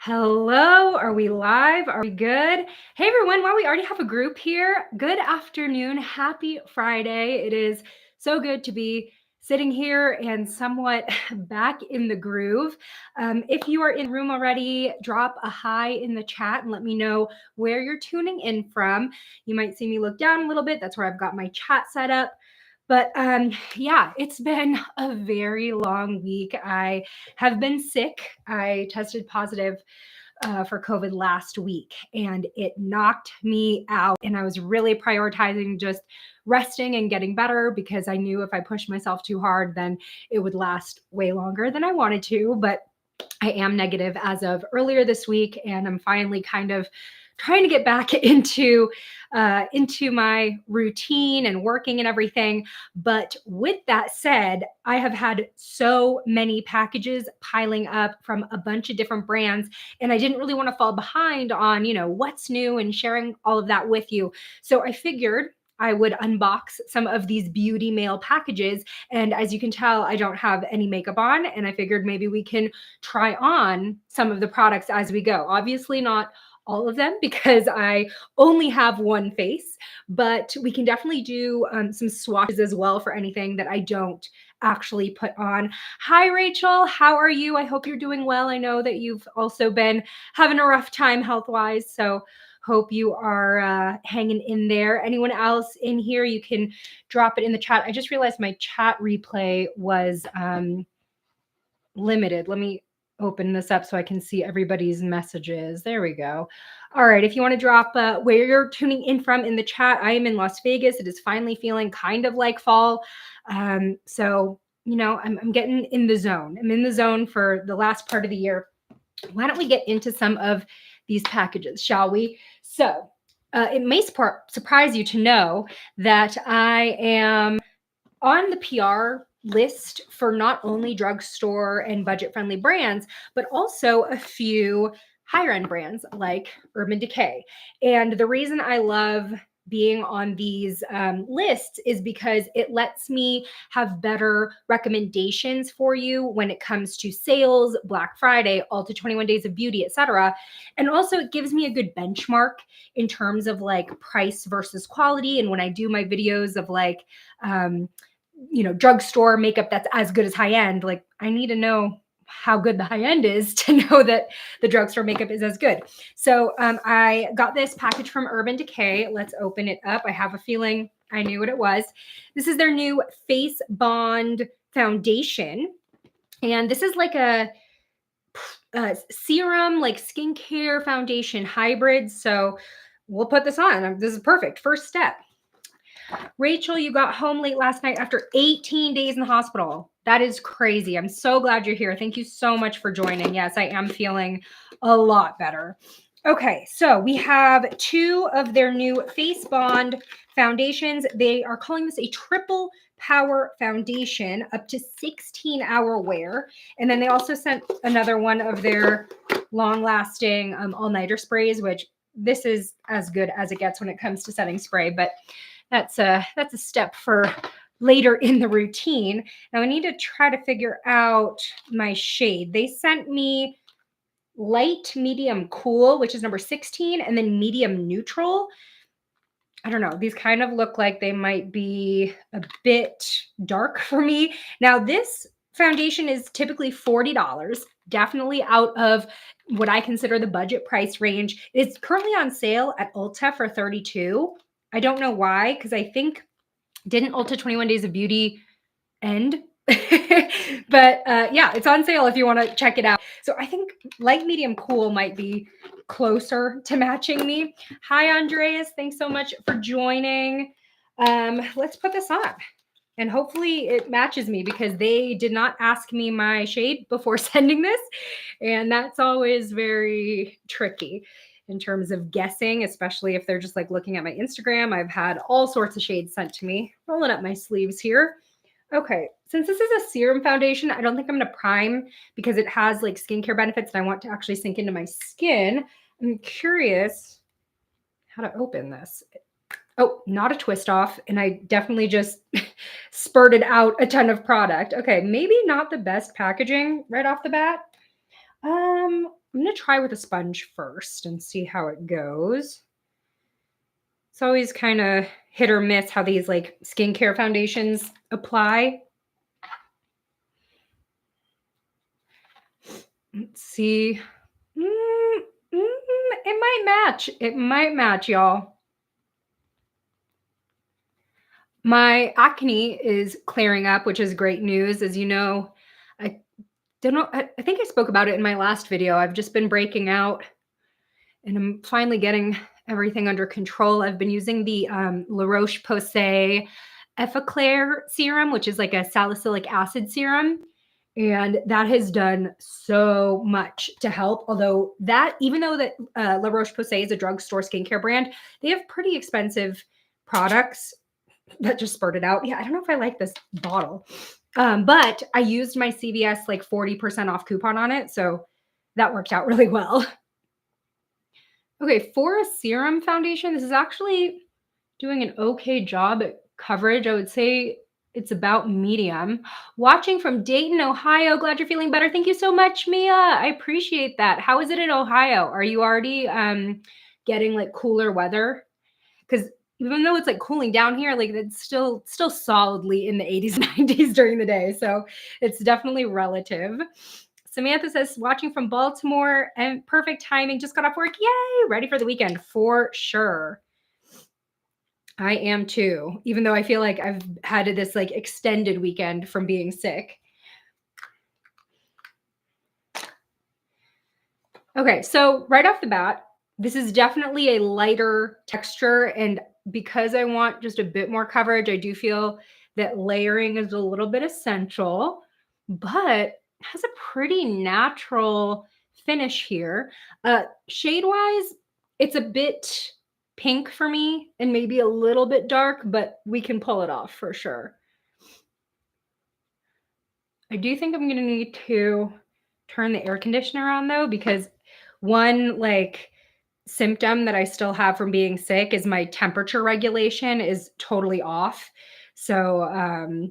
Hello, are we live? Are we good? Hey everyone, wow, we already have a group here. Good afternoon. Happy Friday. It is so good to be sitting here and somewhat back in the groove. If you are in the room already, drop a hi in the chat and let me know where you're tuning in from. You might see me look down a little bit. That's where I've got my chat set up. But yeah, it's been a very long week. I have been sick. I tested positive for COVID last week and it knocked me out. And I was really prioritizing just resting and getting better because I knew if I pushed myself too hard, then it would last way longer than I wanted to. But I am negative as of earlier this week, and I'm finally kind of trying to get back into my routine and working and everything. But with that said, I have had so many packages piling up from a bunch of different brands, and I didn't really want to fall behind on what's new and sharing all of that with you. So I figured I would unbox some of these beauty mail packages. And as you can tell, I don't have any makeup on, and I figured maybe we can try on some of the products as we go. Obviously, not all of them because I only have one face, but we can definitely do some swatches as well for anything that I don't actually put on. Hi, Rachel. How are you? I hope you're doing well. I know that you've also been having a rough time health wise. So, hope you are hanging in there. Anyone else in here, you can drop it in the chat. I just realized my chat replay was limited. Let me open this up so I can see everybody's messages. There we go. All right. If you want to drop where you're tuning in from in the chat, I am in Las Vegas. It is finally feeling kind of like fall. So, I'm getting in the zone. I'm in the zone for the last part of the year. Why don't we get into some of these packages, shall we? So, it may surprise you to know that I am on the PR list for not only drugstore and budget friendly brands, but also a few higher end brands like Urban Decay. And the reason I love being on these lists is because it lets me have better recommendations for you when it comes to sales, Black Friday, Ulta 21 Days of Beauty, etc. And also it gives me a good benchmark in terms of like price versus quality. And when I do my videos of like drugstore makeup that's as good as high end, like I need to know how good the high end is to know that the drugstore makeup is as good. So I got this package from Urban Decay. Let's open it up. I have a feeling I knew what it was. This is their new Face Bond foundation. And this is like a serum, like skincare foundation hybrid. So we'll put this on. This is perfect. First step. Rachel, you got home late last night after 18 days in the hospital. That is crazy. I'm so glad you're here. Thank you so much for joining. Yes, I am feeling a lot better. Okay, so we have two of their new Face Bond foundations. They are calling this a triple power foundation, up to 16-hour wear. And then they also sent another one of their long-lasting all-nighter sprays, which this is as good as it gets when it comes to setting spray. But that's a step for later in the routine. Now I need to try to figure out my shade. They sent me light, medium, cool, which is number 16, and then medium neutral. I don't know. These kind of look like they might be a bit dark for me. Now this foundation is typically $40, definitely out of what I consider the budget price range. It's currently on sale at Ulta for $32. I don't know why, because I think didn't Ulta 21 Days of Beauty end? But yeah, it's on sale if you want to check it out. So I think light, medium, cool might be closer to matching me. Hi, Andreas. Thanks so much for joining. Let's put this on. And hopefully it matches me because they did not ask me my shade before sending this. And that's always very tricky in terms of guessing, especially if they're just like looking at my Instagram. I've had all sorts of shades sent to me. Rolling up my sleeves here. Okay, since this is a serum foundation, I don't think I'm going to prime because it has like skincare benefits and I want to actually sink into my skin. I'm curious how to open this. Oh, not a twist off. And I definitely just spurted out a ton of product. Okay, maybe not the best packaging right off the bat. I'm going to try with a sponge first and see how it goes. It's always kind of hit or miss how these like skincare foundations apply. Let's see. It might match. It might match, y'all. My acne is clearing up, which is great news. As you know, I don't know. I think I spoke about it in my last video. I've just been breaking out and I'm finally getting everything under control. I've been using the La Roche-Posay Effaclar serum, which is like a salicylic acid serum. And that has done so much to help. Although that, even though that La Roche-Posay is a drugstore skincare brand, they have pretty expensive products that just spurted out. Yeah, I don't know if I like this bottle. But I used my CVS like 40% off coupon on it. So that worked out really well. Okay, for a serum foundation, this is actually doing an okay job at coverage. I would say it's about medium. Watching from Dayton, Ohio. Glad you're feeling better. Thank you so much, Mia. I appreciate that. How is it in Ohio? Are you already getting like cooler weather? Because even though it's like cooling down here, like it's still solidly in the 80s, 90s during the day. So it's definitely relative. Samantha says, watching from Baltimore and perfect timing. Just got off work. Yay! Ready for the weekend for sure. I am too, even though I feel like I've had this like extended weekend from being sick. Okay, so right off the bat, this is definitely a lighter texture. And because I want just a bit more coverage, I do feel that layering is a little bit essential, but has a pretty natural finish here. Shade-wise, it's a bit pink for me and maybe a little bit dark, but we can pull it off for sure. I do think I'm going to need to turn the air conditioner on though, because one like symptom that I still have from being sick is my temperature regulation is totally off. So,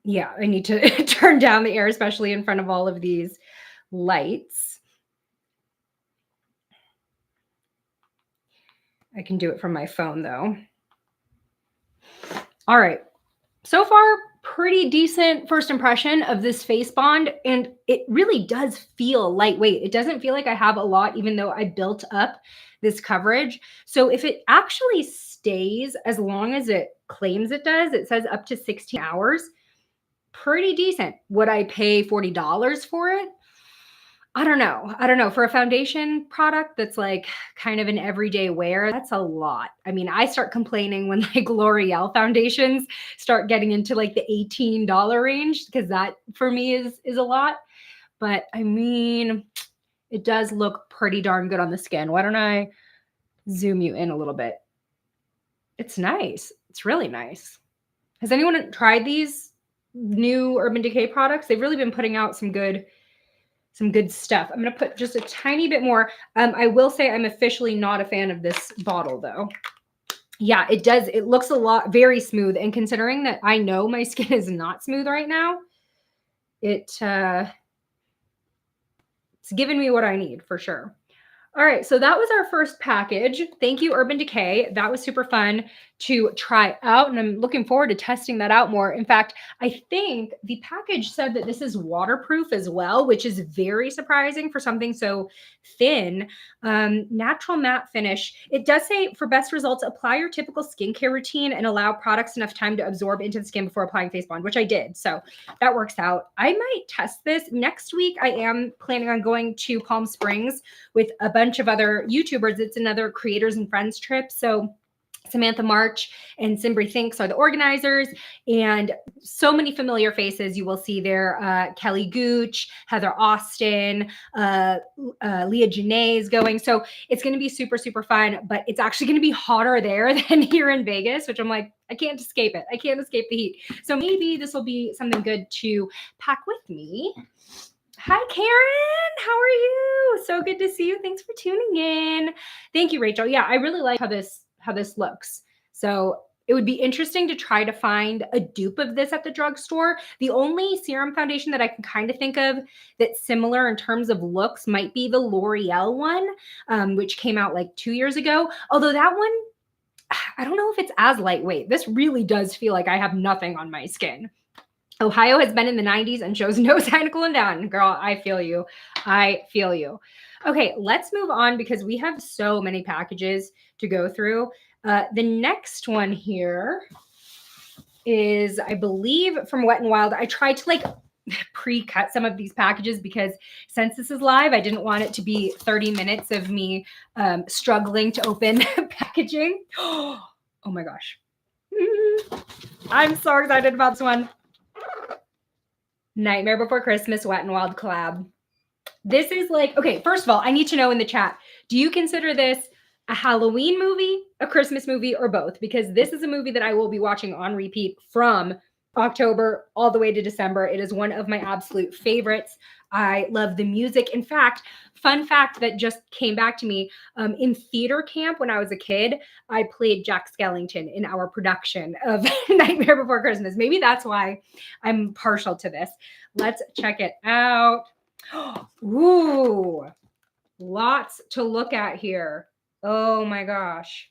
yeah, I need to turn down the air, especially in front of all of these lights. I can do it from my phone though. All right. So far, pretty decent first impression of this face bond. And it really does feel lightweight. It doesn't feel like I have a lot, even though I built up this coverage. So if it actually stays as long as it claims it does, it says up to 16 hours, pretty decent. Would I pay $40 for it? I don't know. I don't know. For a foundation product that's like kind of an everyday wear, that's a lot. I mean, I start complaining when like L'Oreal foundations start getting into like the $18 range because that for me is a lot. But I mean, it does look pretty darn good on the skin. Why don't I zoom you in a little bit? It's nice. It's really nice. Has anyone tried these new Urban Decay products? They've really been putting out some good stuff. I'm going to put just a tiny bit more. I will say I'm officially not a fan of this bottle though. Yeah, it does. It looks very smooth. And considering that I know my skin is not smooth right now, it's giving me what I need for sure. All right, so that was our first package. Thank you, Urban Decay. That was super fun to try out, and I'm looking forward to testing that out more. In fact, I think the package said that this is waterproof as well, which is very surprising for something so thin. Natural matte finish. It does say, for best results, apply your typical skincare routine and allow products enough time to absorb into the skin before applying face bond, which I did. So that works out. I might test this. Next week, I am planning on going to Palm Springs with a bunch of other YouTubers. It's another creators and friends trip. So Samantha March and Simbri Thinks are the organizers, and so many familiar faces you will see there. Kelly Gooch, Heather Austin, Leah Janae is going. So it's going to be super, super fun, but it's actually going to be hotter there than here in Vegas, which I'm like, I can't escape it. I can't escape the heat. So maybe this will be something good to pack with me. Hi, Karen. How are you? So good to see you. Thanks for tuning in. Thank you, Rachel. Yeah, I really like how this looks. So It would be interesting to try to find a dupe of this at the drugstore. The only serum foundation that I can kind of think of that's similar in terms of looks might be the L'Oreal one, which came out like 2 years ago. Although that one, I don't know if it's as lightweight. This really does feel like I have nothing on my skin. Ohio has been in the 90s and shows no sign of cooling down. Girl, I feel you. I feel you. Okay, let's move on because we have so many packages to go through. The next one here is, I believe, from Wet n Wild. I tried to like pre-cut some of these packages because since this is live, I didn't want it to be 30 minutes of me struggling to open packaging. Oh my gosh. I'm so excited about this one. Nightmare Before Christmas Wet n Wild collab. This is like, okay, first of all, I need to know in the chat, do you consider this a Halloween movie, a Christmas movie, or both? Because this is a movie that I will be watching on repeat from October all the way to December. It is one of my absolute favorites. I love the music. In fact, fun fact that just came back to me, in theater camp when I was a kid, I played Jack Skellington in our production of Nightmare Before Christmas. Maybe that's why I'm partial to this. Let's check it out. Ooh, lots to look at here. Oh my gosh.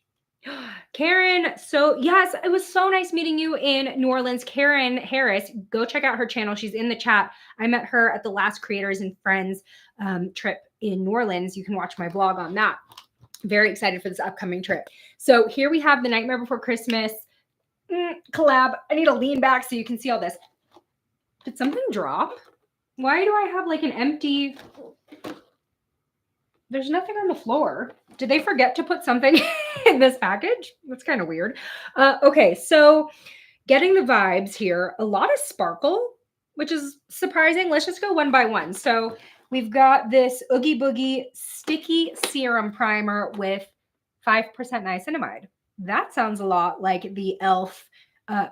Karen, so yes, it was so nice meeting you in New Orleans. Karen Harris, go check out her channel. She's in the chat. I met her at the last Creators and Friends trip in New Orleans. You can watch my vlog on that. Very excited for this upcoming trip. So here we have the Nightmare Before Christmas collab. I need to lean back so you can see all this. Did something drop? Why do I have like an empty... There's nothing on the floor. Did they forget to put something in this package? That's kind of weird. Okay, so getting the vibes here. A lot of sparkle, which is surprising. Let's just go one by one. So we've got this Oogie Boogie Sticky Serum Primer with 5% niacinamide. That sounds a lot like the e.l.f.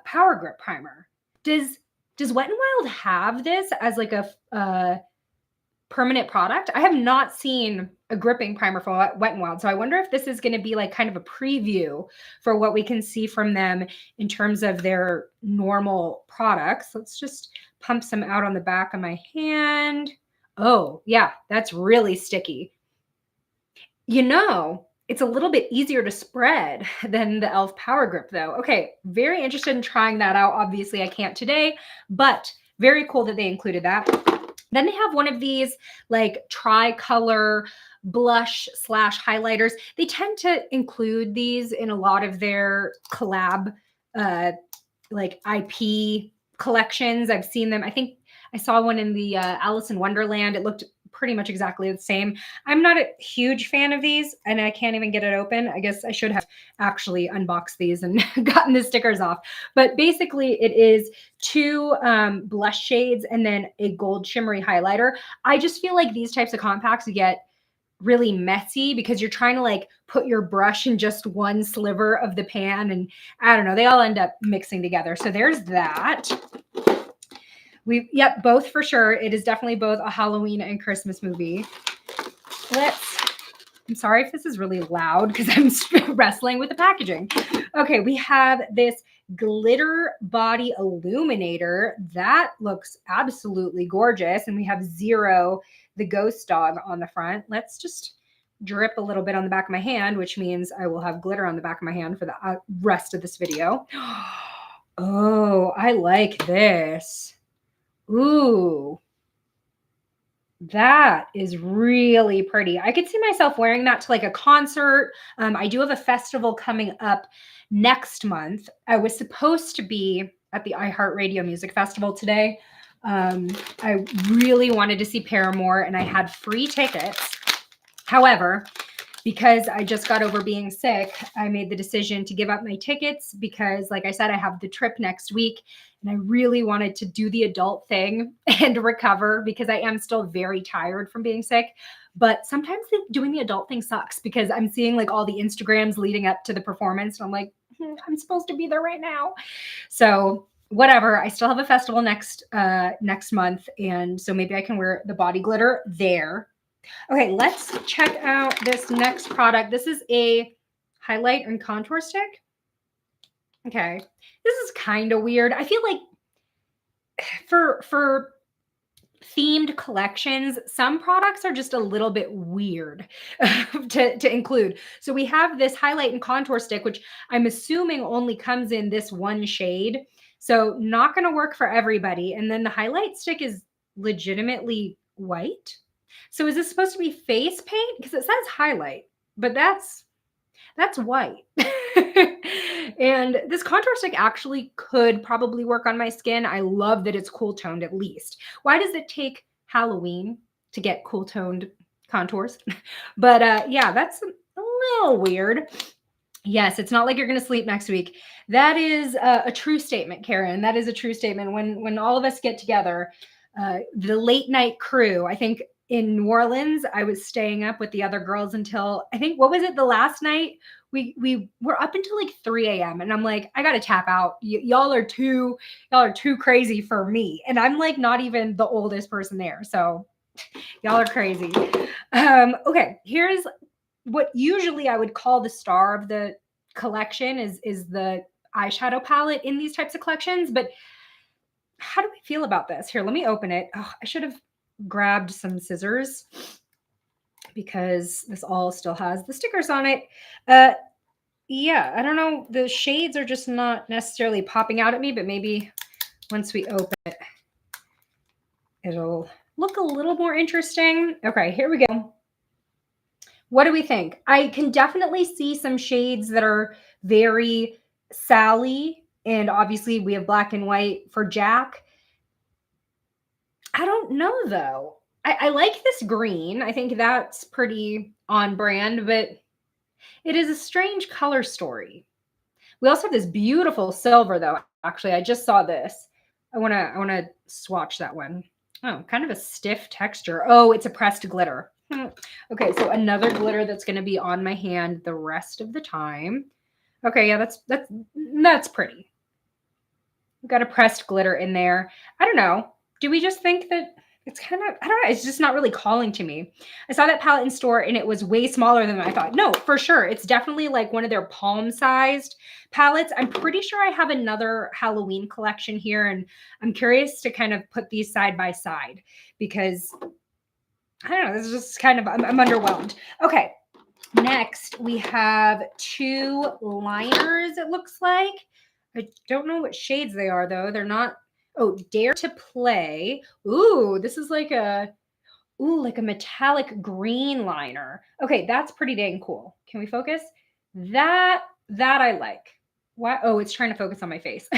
Power Grip Primer. Does Wet n Wild have this as like a permanent product? I have not seen a gripping primer for Wet n Wild. So I wonder if this is going to be like kind of a preview for what we can see from them in terms of their normal products. Let's just pump some out on the back of my hand. Oh yeah, that's really sticky. You know, it's a little bit easier to spread than the e.l.f. Power Grip though. Okay, very interested in trying that out. Obviously I can't today, but very cool that they included that. Then they have one of these like tri-color blush / highlighters. They tend to include these in a lot of their collab like IP collections. I've seen them. I think I saw one in the Alice in Wonderland. It looked pretty much exactly the same. I'm not a huge fan of these and I can't even get it open. I guess I should have actually unboxed these and gotten the stickers off. But basically it is 2 blush shades and then a gold shimmery highlighter. I just feel like these types of compacts get really messy because you're trying to like put your brush in just one sliver of the pan and I don't know, they all end up mixing together. So there's that. Yep, both for sure. It is definitely both a Halloween and Christmas movie. I'm sorry if this is really loud because I'm wrestling with the packaging. Okay, we have this glitter body illuminator. That looks absolutely gorgeous. And we have Zero, the ghost dog, on the front. Let's just drip a little bit on the back of my hand, which means I will have glitter on the back of my hand for the rest of this video. Oh, I like this. Ooh, that is really pretty. I could see myself wearing that to like a concert. I do have a festival coming up next month. I was supposed to be at the iHeartRadio Music Festival today. I really wanted to see Paramore and I had free tickets. However, because I just got over being sick, I made the decision to give up my tickets because, like I said, I have the trip next week and I really wanted to do the adult thing and recover because I am still very tired from being sick. But sometimes doing the adult thing sucks because I'm seeing like all the Instagrams leading up to the performance and I'm like, I'm supposed to be there right now. So whatever, I still have a festival next month. And so maybe I can wear the body glitter there. Okay, let's check out this next product. This is a highlight and contour stick. Okay. This is kind of weird. I feel like for themed collections, some products are just a little bit weird to include. So we have this highlight and contour stick, which I'm assuming only comes in this one shade. So not going to work for everybody. And then the highlight stick is legitimately white. So is this supposed to be face paint? Because it says highlight, but that's white. And this contour stick actually could probably work on my skin. I love that it's cool toned at least. Why does it take Halloween to get cool toned contours? But yeah, that's a little weird. Yes, it's not like you're going to sleep next week. That is a true statement, Karen. That is a true statement. When all of us get together, the late night crew, I think in New Orleans, I was staying up with the other girls until I think what was it the last night? We were up until like 3 a.m. and I'm like, I gotta tap out. Y'all are too crazy for me. And I'm like not even the oldest person there. So y'all are crazy. Okay, here's what usually I would call the star of the collection is the eyeshadow palette in these types of collections. But how do we feel about this? Here, let me open it. Oh, I should have grabbed some scissors because this all still has the stickers on it. Yeah, I don't know. The shades are just not necessarily popping out at me, but maybe once we open it, it'll look a little more interesting. Okay, here we go. What do we think? I can definitely see some shades that are very Sally, and obviously we have black and white for Jack. I don't know though. I like this green. I think that's pretty on brand, but it is a strange color story. We also have this beautiful silver though. Actually, I just saw this. I wanna swatch that one. Oh, kind of a stiff texture. Oh, it's a pressed glitter. Okay, so another glitter that's going to be on my hand the rest of the time. Okay, yeah, that's pretty. We've got a pressed glitter in there. I don't know. Do we just think that it's kind of, I don't know, it's just not really calling to me. I saw that palette in store and it was way smaller than I thought. No, for sure. It's definitely like one of their palm-sized palettes. I'm pretty sure I have another Halloween collection here, and I'm curious to kind of put these side by side because I don't know, this is just kind of, I'm underwhelmed. Okay, next we have two liners, it looks like. I don't know what shades they are though. They're not, oh, Dare to Play. Ooh, this is like a metallic green liner. Okay, that's pretty dang cool. Can we focus? That I like. What? Oh, it's trying to focus on my face.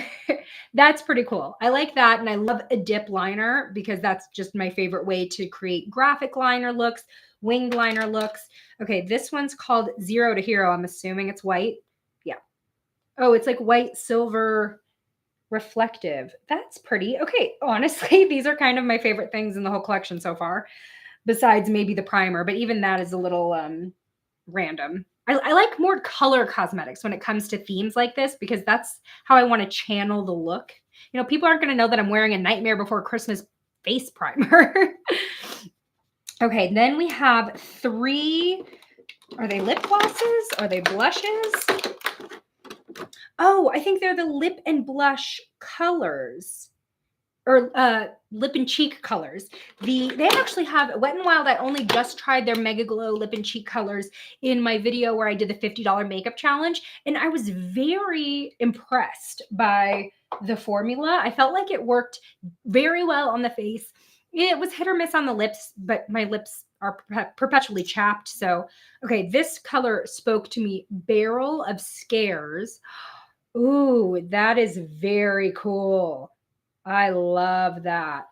That's pretty cool. I like that, and I love a dip liner because that's just my favorite way to create graphic liner looks, winged liner looks. Okay, this one's called Zero to Hero. I'm assuming it's white. Yeah. Oh, it's like white, silver, reflective. That's pretty. Okay, honestly, these are kind of my favorite things in the whole collection so far, besides maybe the primer, but even that is a little random. I like more color cosmetics when it comes to themes like this because that's how I want to channel the look. You know, people aren't going to know that I'm wearing a Nightmare Before Christmas face primer. Okay, then we have three. Are they lip glosses? Are they blushes? Oh, I think they're the lip and blush colors. Or lip and cheek colors. They actually have Wet n Wild. I only just tried their Mega Glow lip and cheek colors in my video where I did the $50 makeup challenge, and I was very impressed by the formula. I felt like it worked very well on the face. It was hit or miss on the lips, but my lips are perpetually chapped. So, okay, this color spoke to me. Barrel of Scares. Ooh, that is very cool. I love that.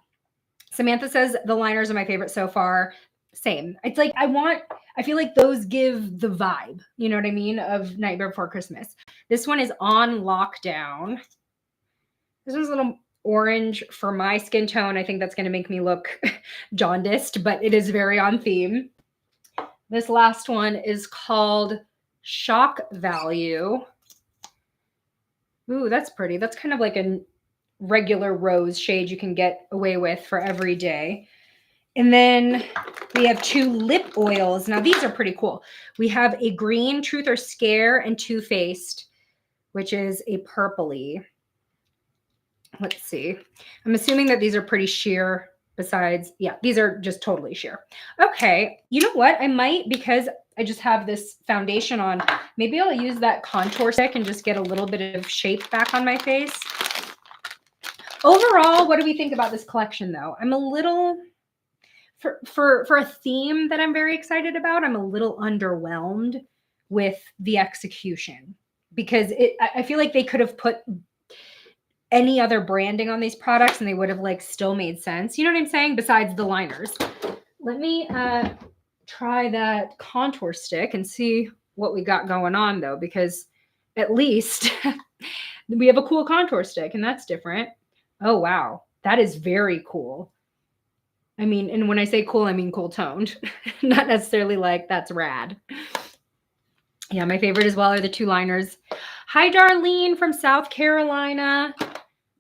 Samantha says the liners are my favorite so far. Same. It's like I feel like those give the vibe, you know what I mean, of Nightmare Before Christmas. This one is On Lockdown. This one's a little orange for my skin tone. I think that's going to make me look jaundiced, but it is very on theme. This last one is called Shock Value. Ooh, that's pretty. That's kind of like a regular rose shade you can get away with for every day. And then we have two lip oils. Now these are pretty cool. We have a green Truth or Scare and Too Faced. which is a purpley. Let's see. I'm assuming that these are pretty sheer besides, yeah, these are just totally sheer. Okay, you know what? I might, because I just have this foundation on, maybe I'll use that contour stick and just get a little bit of shape back on my face. Overall, what do we think about this collection though? I'm a little, for a theme that I'm very excited about, I'm a little underwhelmed with the execution, because I feel like they could have put any other branding on these products and they would have like still made sense. You know what I'm saying? Besides the liners. Let me try that contour stick and see what we got going on though, because at least we have a cool contour stick and that's different. Oh, wow. That is very cool. I mean, and when I say cool, I mean cool toned, not necessarily like that's rad. Yeah, my favorite as well are the two liners. Hi, Darlene from South Carolina.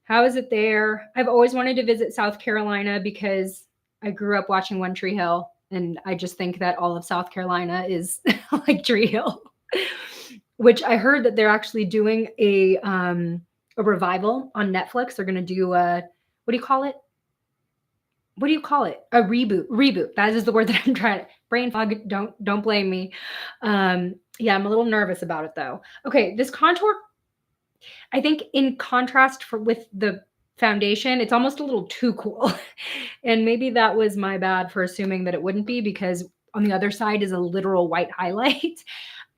How is it there? I've always wanted to visit South Carolina because I grew up watching One Tree Hill, and I just think that all of South Carolina is like Tree Hill, which I heard that they're actually doing a revival on Netflix. They're going to do a, what do you call it? What do you call it? A reboot. That is the word that I'm trying to, brain fog. Don't blame me. Yeah, I'm a little nervous about it though. Okay. This contour, I think in contrast with the foundation, it's almost a little too cool. And maybe that was my bad for assuming that it wouldn't be, because on the other side is a literal white highlight.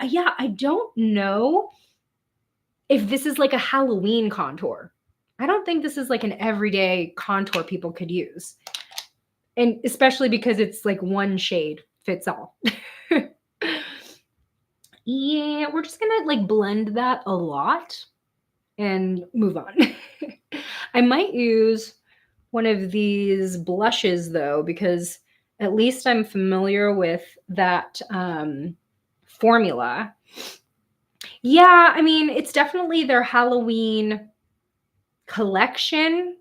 Yeah, I don't know if this is like a Halloween contour. I don't think this is like an everyday contour people could use. And especially because it's like one shade fits all. Yeah, we're just gonna like blend that a lot and move on. I might use one of these blushes though, because at least I'm familiar with that formula. Yeah, I mean, it's definitely their Halloween collection,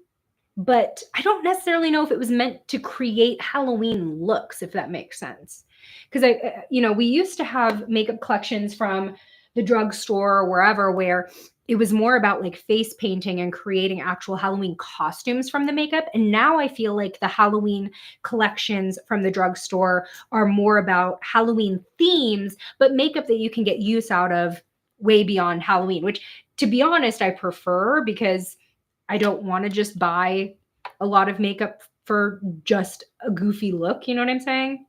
but I don't necessarily know if it was meant to create Halloween looks, if that makes sense. Because we used to have makeup collections from the drugstore or wherever where it was more about like face painting and creating actual Halloween costumes from the makeup. And now I feel like the Halloween collections from the drugstore are more about Halloween themes, but makeup that you can get use out of way beyond Halloween, which, to be honest, I prefer, because I don't want to just buy a lot of makeup for just a goofy look. You know what I'm saying?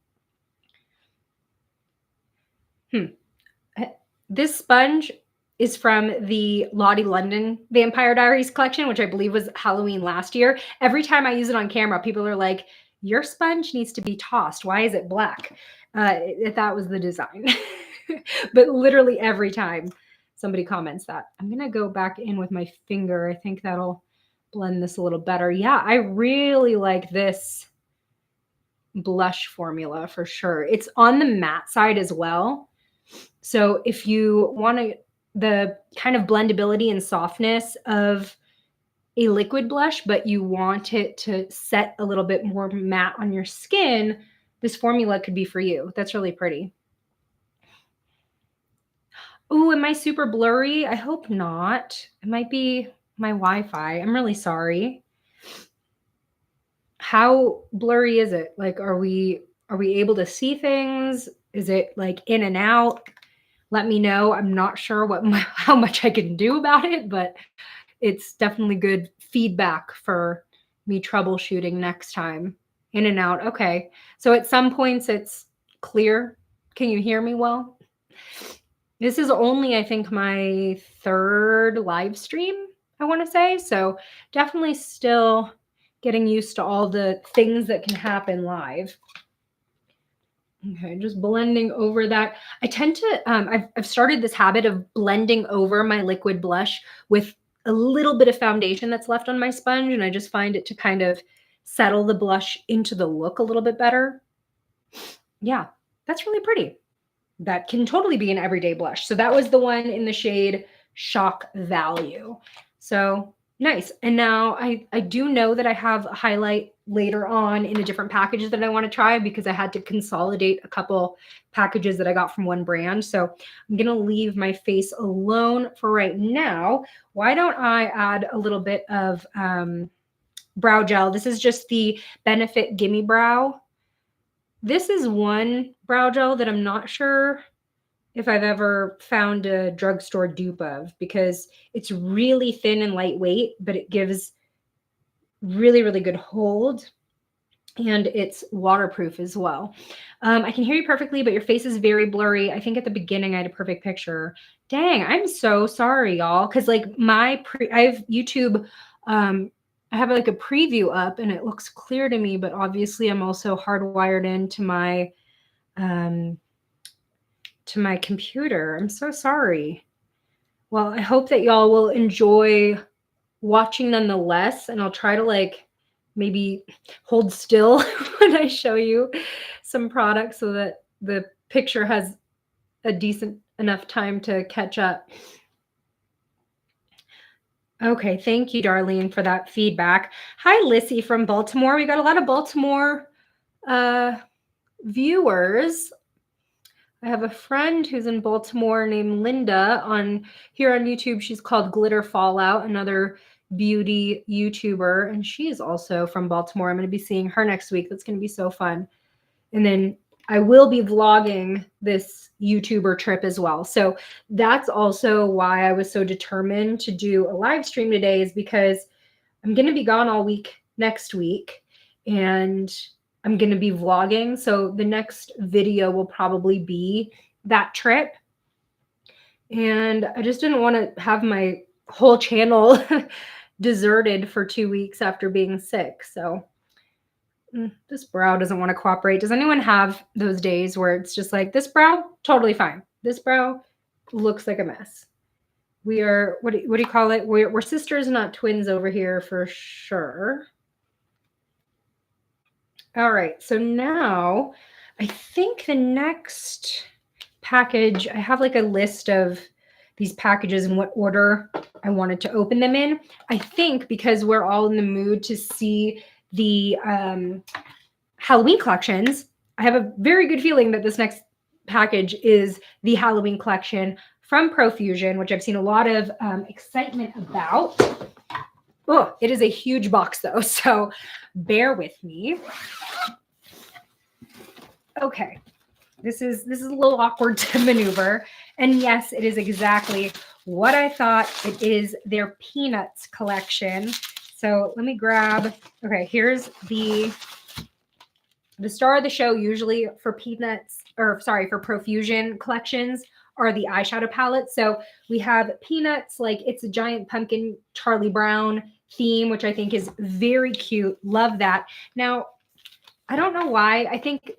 This sponge is from the Lottie London Vampire Diaries collection, which I believe was Halloween last year. Every time I use it on camera, people are like, your sponge needs to be tossed. Why is it black? That was the design. But literally every time somebody comments that. I'm going to go back in with my finger. I think that'll blend this a little better. Yeah, I really like this blush formula for sure. It's on the matte side as well. So if you want the kind of blendability and softness of a liquid blush, but you want it to set a little bit more matte on your skin, this formula could be for you. That's really pretty. Oh, am I super blurry? I hope not. It might be my Wi-Fi. I'm really sorry. How blurry is it? Like, are we able to see things? Is it like in and out? Let me know. I'm not sure how much I can do about it, but it's definitely good feedback for me troubleshooting next time. In and out. Okay. So at some points it's clear. Can you hear me well? This is only, I think, my third live stream, I want to say. So definitely still getting used to all the things that can happen live. Okay, just blending over that. I tend to, I've started this habit of blending over my liquid blush with a little bit of foundation that's left on my sponge, and I just find it to kind of settle the blush into the look a little bit better. Yeah, that's really pretty. That can totally be an everyday blush. So that was the one in the shade Shock Value. So Nice. And now I do know that I have a highlight later on in a different package that I want to try because I had to consolidate a couple packages that I got from one brand. So I'm going to leave my face alone for right now. Why don't I add a little bit of brow gel? This is just the Benefit Gimme Brow. This is one brow gel that I'm not sure if I've ever found a drugstore dupe of because it's really thin and lightweight, but it gives really, really good hold and it's waterproof as well. I can hear you perfectly, but your face is very blurry. I think at the beginning I had a perfect picture. Dang, I'm so sorry, y'all. Cause like I have YouTube, I have like a preview up and it looks clear to me, but obviously I'm also hardwired into my computer. I'm so sorry. Well, I hope that y'all will enjoy watching nonetheless, and I'll try to like maybe hold still when I show you some products so that the picture has a decent enough time to catch up. Okay, thank you, Darlene, for that feedback. Hi, Lissy from Baltimore. We got a lot of Baltimore viewers. I have a friend who's in Baltimore named Linda here on YouTube. She's called Glitter Fallout, another beauty YouTuber, and she is also from Baltimore. I'm going to be seeing her next week. That's going to be so fun. And then I will be vlogging this YouTuber trip as well. So that's also why I was so determined to do a live stream today, is because I'm going to be gone all week next week and I'm going to be vlogging. So the next video will probably be that trip. And I just didn't want to have my whole channel deserted for 2 weeks after being sick. So this brow doesn't want to cooperate. Does anyone have those days where it's just like, this brow, totally fine. This brow looks like a mess. We are, what do you call it? We're sisters, not twins over here for sure. All right, so now I think the next package, I have like a list of these packages and what order I wanted to open them in. I think because we're all in the mood to see the Halloween collections, I have a very good feeling that this next package is the Halloween collection from Profusion, which I've seen a lot of excitement about. Oh, it is a huge box though, so bear with me. Okay, this is a little awkward to maneuver. And yes, it is exactly what I thought. It is their Peanuts collection. So let me grab, okay, here's the star of the show usually for for Profusion collections are the eyeshadow palettes. So we have Peanuts, like It's a Giant Pumpkin Charlie Brown theme, which I think is very cute. Love that. Now, I don't know why. I think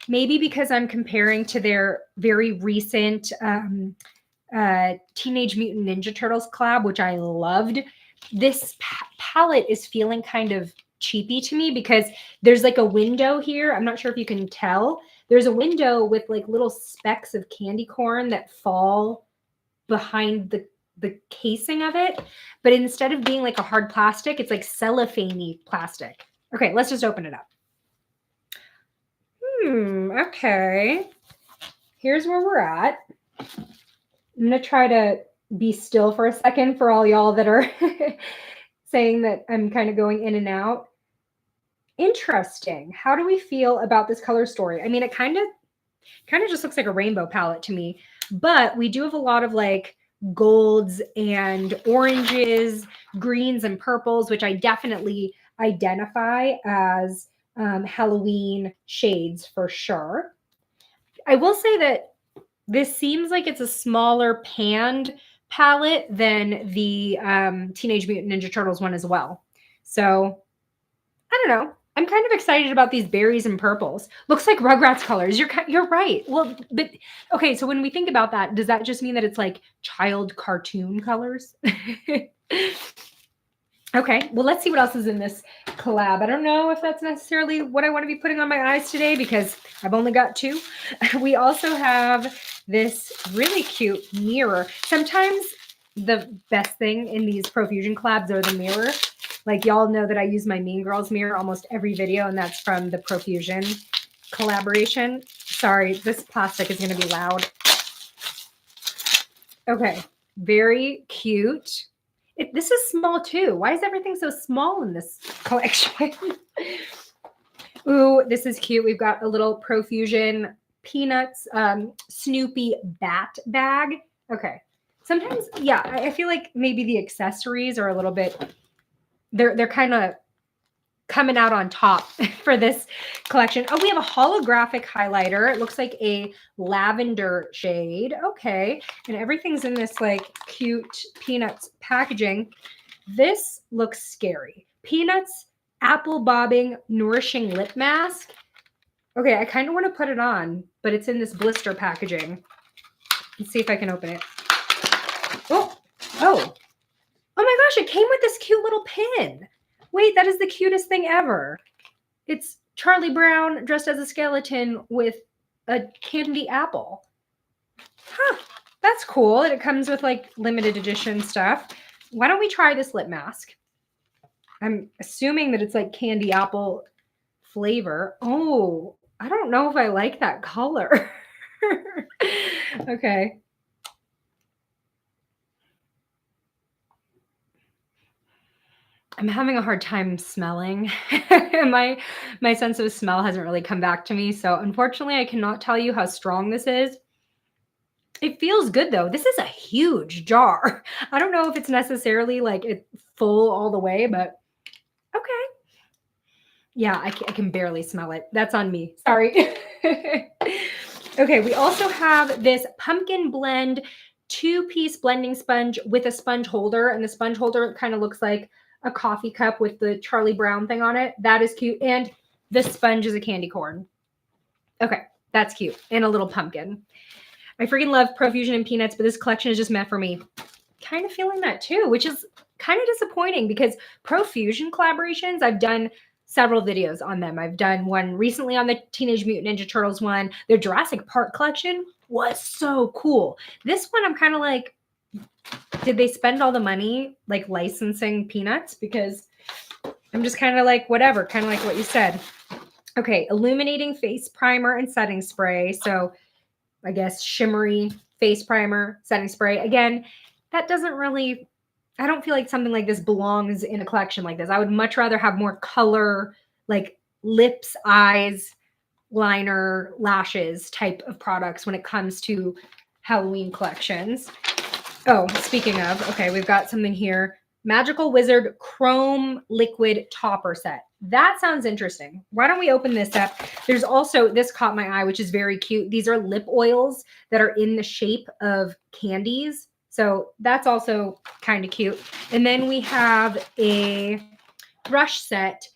maybe because I'm comparing to their very recent Teenage Mutant Ninja Turtles collab, which I loved. This palette is feeling kind of cheapy to me because there's like a window here. I'm not sure if you can tell. There's a window with like little specks of candy corn that fall behind the casing of it. But instead of being like a hard plastic, it's like cellophane-y plastic. Okay, let's just open it up. Okay. Here's where we're at. I'm going to try to be still for a second for all y'all that are saying that I'm kind of going in and out. Interesting. How do we feel about this color story? I mean, it kind of just looks like a rainbow palette to me, but we do have a lot of like golds and oranges, greens and purples, which I definitely identify as Halloween shades for sure. I will say that this seems like it's a smaller panned palette than the Teenage Mutant Ninja Turtles one as well. So I don't know. I'm kind of excited about these berries and purples. Looks like Rugrats colors. You're right. Well, but okay. So when we think about that, does that just mean that it's like child cartoon colors? Okay. Well, let's see what else is in this collab. I don't know if that's necessarily what I want to be putting on my eyes today because I've only got 2. We also have this really cute mirror. Sometimes the best thing in these Profusion collabs are the mirror. Like y'all know that I use my Mean Girls mirror almost every video, and that's from the Profusion collaboration. Sorry, this plastic is going to be loud. Okay, very cute. This is small too. Why is everything so small in this collection? Ooh, this is cute. We've got a little Profusion Peanuts Snoopy bat bag. Okay. Sometimes, yeah, I feel like maybe the accessories are a little bit, they're kind of coming out on top for this collection. Oh, we have a holographic highlighter. It looks like a lavender shade. Okay. And everything's in this like cute Peanuts packaging. This looks scary. Peanuts apple bobbing nourishing lip mask. Okay, I kind of want to put it on, but it's in this blister packaging. Let's see if I can open it. Oh my gosh, it came with this cute little pin. Wait, that is the cutest thing ever. It's Charlie Brown dressed as a skeleton with a candy apple. Huh, that's cool. And it comes with like limited edition stuff. Why don't we try this lip mask? I'm assuming that it's like candy apple flavor. Oh, I don't know if I like that color. Okay. I'm having a hard time smelling. my sense of smell hasn't really come back to me. So unfortunately, I cannot tell you how strong this is. It feels good though. This is a huge jar. I don't know if it's necessarily like it's full all the way, but okay. Yeah, I can barely smell it. That's on me. Sorry. Okay, we also have this pumpkin blend 2-piece blending sponge with a sponge holder. And the sponge holder kind of looks like a coffee cup with the Charlie Brown thing on it. That is cute. And the sponge is a candy corn. Okay, that's cute. And a little pumpkin. I freaking love Profusion and Peanuts, but this collection is just meant for me. Kind of feeling that too, which is kind of disappointing because Profusion collaborations, I've done several videos on them. I've done one recently on the Teenage Mutant Ninja Turtles one. Their Jurassic Park collection was so cool. This one, I'm kind of like, did they spend all the money like licensing Peanuts? Because I'm just kind of like, whatever, kind of like what you said. Okay, illuminating face primer and setting spray. So I guess shimmery face primer, setting spray. Again, that doesn't really, I don't feel like something like this belongs in a collection like this. I would much rather have more color, like lips, eyes, liner, lashes type of products when it comes to Halloween collections. Oh, speaking of, okay, we've got something here. Magical Wizard Chrome Liquid Topper Set. That sounds interesting. Why don't we open this up? There's also, this caught my eye, which is very cute. These are lip oils that are in the shape of candies. So that's also kind of cute. And then we have a brush set,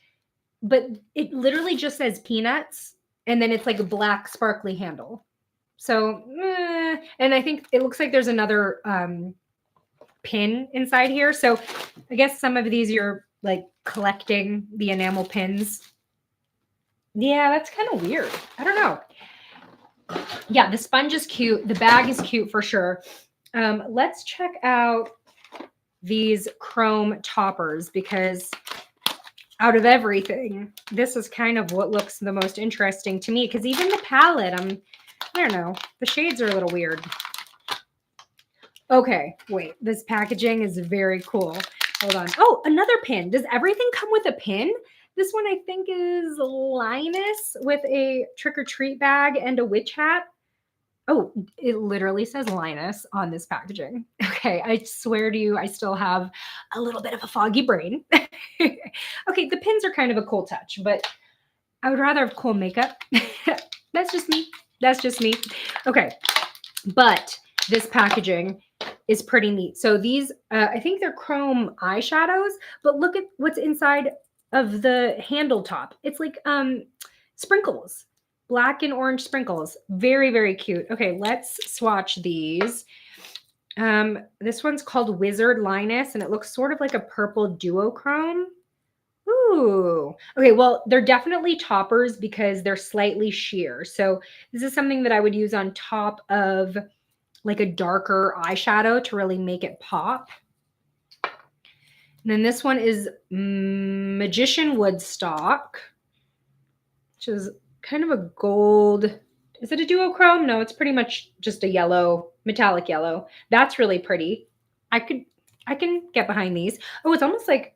but it literally just says Peanuts. And then it's like a black sparkly handle. So, and I think it looks like there's another pin inside here. So I guess some of these you're like collecting the enamel pins. Yeah, that's kind of weird. I don't know. Yeah, the sponge is cute. The bag is cute for sure. Let's check out these chrome toppers because out of everything, this is kind of what looks the most interesting to me because even the palette, I don't know, the shades are a little weird. Okay, wait, this packaging is very cool. Hold on. Oh, another pin. Does everything come with a pin? This one I think is Linus with a trick-or-treat bag and a witch hat. Oh, it literally says Linus on this packaging. Okay, I swear to you, I still have a little bit of a foggy brain. Okay, the pins are kind of a cool touch, but I would rather have cool makeup. That's just me. That's just me. Okay, but this packaging is pretty neat. So these, I think they're chrome eyeshadows, but look at what's inside of the handle top. It's like sprinkles. Black and orange sprinkles. Very, very cute. Okay, let's swatch these. This one's called Wizard Linus, and it looks sort of like a purple duochrome. Ooh. Okay, well, they're definitely toppers because they're slightly sheer. So this is something that I would use on top of like a darker eyeshadow to really make it pop. And then this one is Magician Woodstock, which is kind of a gold. Is it a duochrome? No, it's pretty much just a yellow, metallic yellow. That's really pretty. I can get behind these. Oh, it's almost like,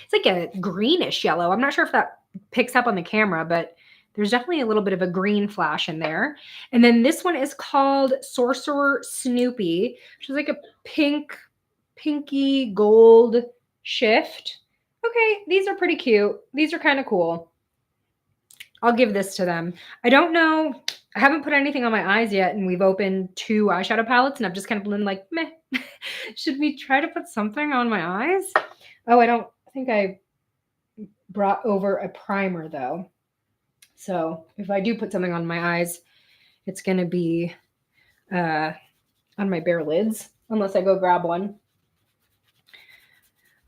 it's like a greenish yellow. I'm not sure if that picks up on the camera, but there's definitely a little bit of a green flash in there. And then this one is called Sorcerer Snoopy, which is like a pinky gold shift. Okay, these are pretty cute. These are kind of cool. I'll give this to them. I don't know. I haven't put anything on my eyes yet, and we've opened 2 eyeshadow palettes, and I've just kind of been like, meh. Should we try to put something on my eyes? Oh, I think I brought over a primer, though. So if I do put something on my eyes, it's going to be on my bare lids, unless I go grab one.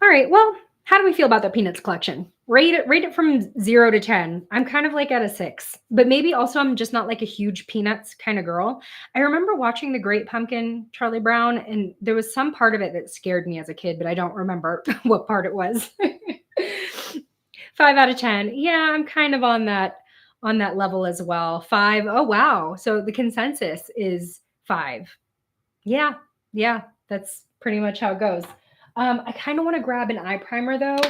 All right, well, how do we feel about the Peanuts collection? Rate it from 0 to 10. I'm kind of like at a 6, but maybe also I'm just not like a huge Peanuts kind of girl. I remember watching The Great Pumpkin, Charlie Brown, and there was some part of it that scared me as a kid, but I don't remember what part it was. 5 out of 10. Yeah, I'm kind of on that level as well. 5. Oh, wow. So the consensus is 5. Yeah, that's pretty much how it goes. I kind of want to grab an eye primer though,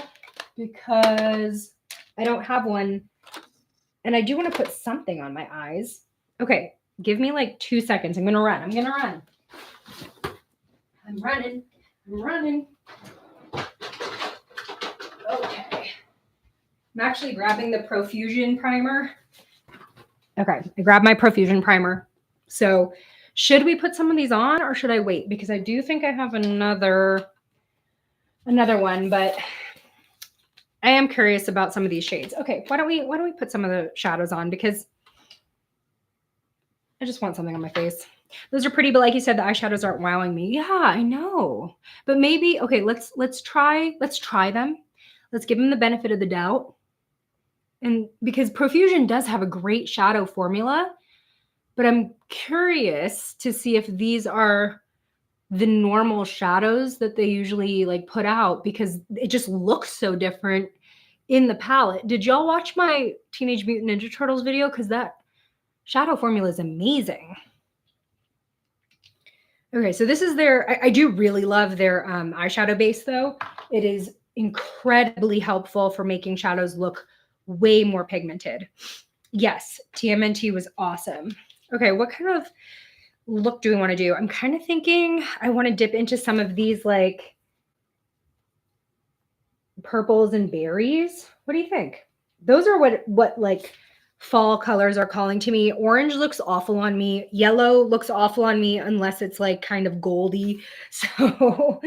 because I don't have one, and I do want to put something on my eyes. Okay, give me like 2 seconds. I'm gonna run. I'm running. Okay. I'm actually grabbing the Profusion primer. Okay, I grabbed my Profusion primer. So should we put some of these on, or should I wait? Because I do think I have another one, but I am curious about some of these shades. Okay, why don't we put some of the shadows on, because I just want something on my face. Those are pretty, but like you said, the eyeshadows aren't wowing me. Yeah, I know. But maybe, okay, let's try them. Let's give them the benefit of the doubt. And because Profusion does have a great shadow formula, but I'm curious to see if these are the normal shadows that they usually like put out, because it just looks so different in the palette. Did y'all watch my Teenage Mutant Ninja Turtles video? Because that shadow formula is amazing. Okay, so this is I do really love their eyeshadow base though. It is incredibly helpful for making shadows look way more pigmented. Yes, TMNT was awesome. Okay, what kind of look do we want to do? I'm kind of thinking I want to dip into some of these like purples and berries. What do you think? Those are what like fall colors are calling to me. Orange looks awful on me. Yellow looks awful on me unless it's like kind of goldy. So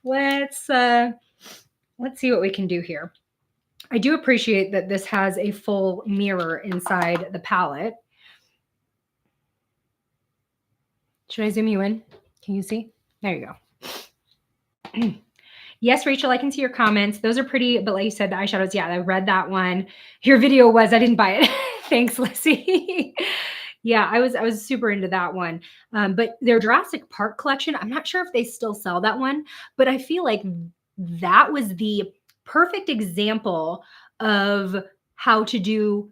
let's see what we can do here. I do appreciate that this has a full mirror inside the palette. Should I zoom you in? Can you see? There you go. Yes, Rachel, I can see your comments. Those are pretty, but like you said, the eyeshadows, yeah, I read that one. Your video was, I didn't buy it. Thanks, Lissy. Yeah, I was super into that one. But their Jurassic Park collection, I'm not sure if they still sell that one, but I feel like that was the perfect example of how to do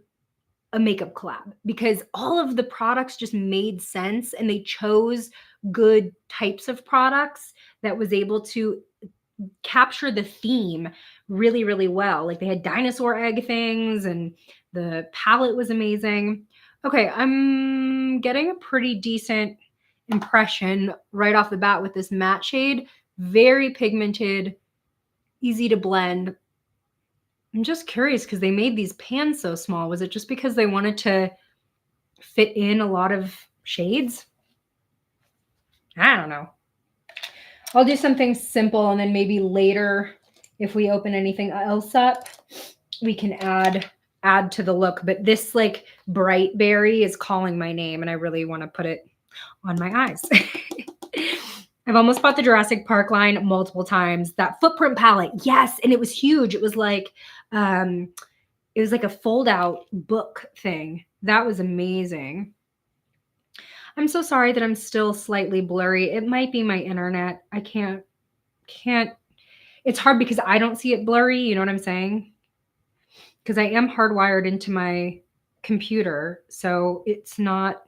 a makeup collab, because all of the products just made sense and they chose good types of products that was able to capture the theme really, really well. Like they had dinosaur egg things and the palette was amazing. Okay, I'm getting a pretty decent impression right off the bat with this matte shade. Very pigmented, easy to blend. I'm just curious because they made these pans so small. Was it just because they wanted to fit in a lot of shades? I don't know. I'll do something simple, and then maybe later, if we open anything else up, we can add to the look. But this like bright berry is calling my name, and I really want to put it on my eyes. I've almost bought the Jurassic Park line multiple times. That footprint palette, yes, and it was huge. It was like a fold-out book thing. That was amazing. I'm so sorry that I'm still slightly blurry. It might be my internet. I can't it's hard because I don't see it blurry, you know what I'm saying? Because I am hardwired into my computer, so it's not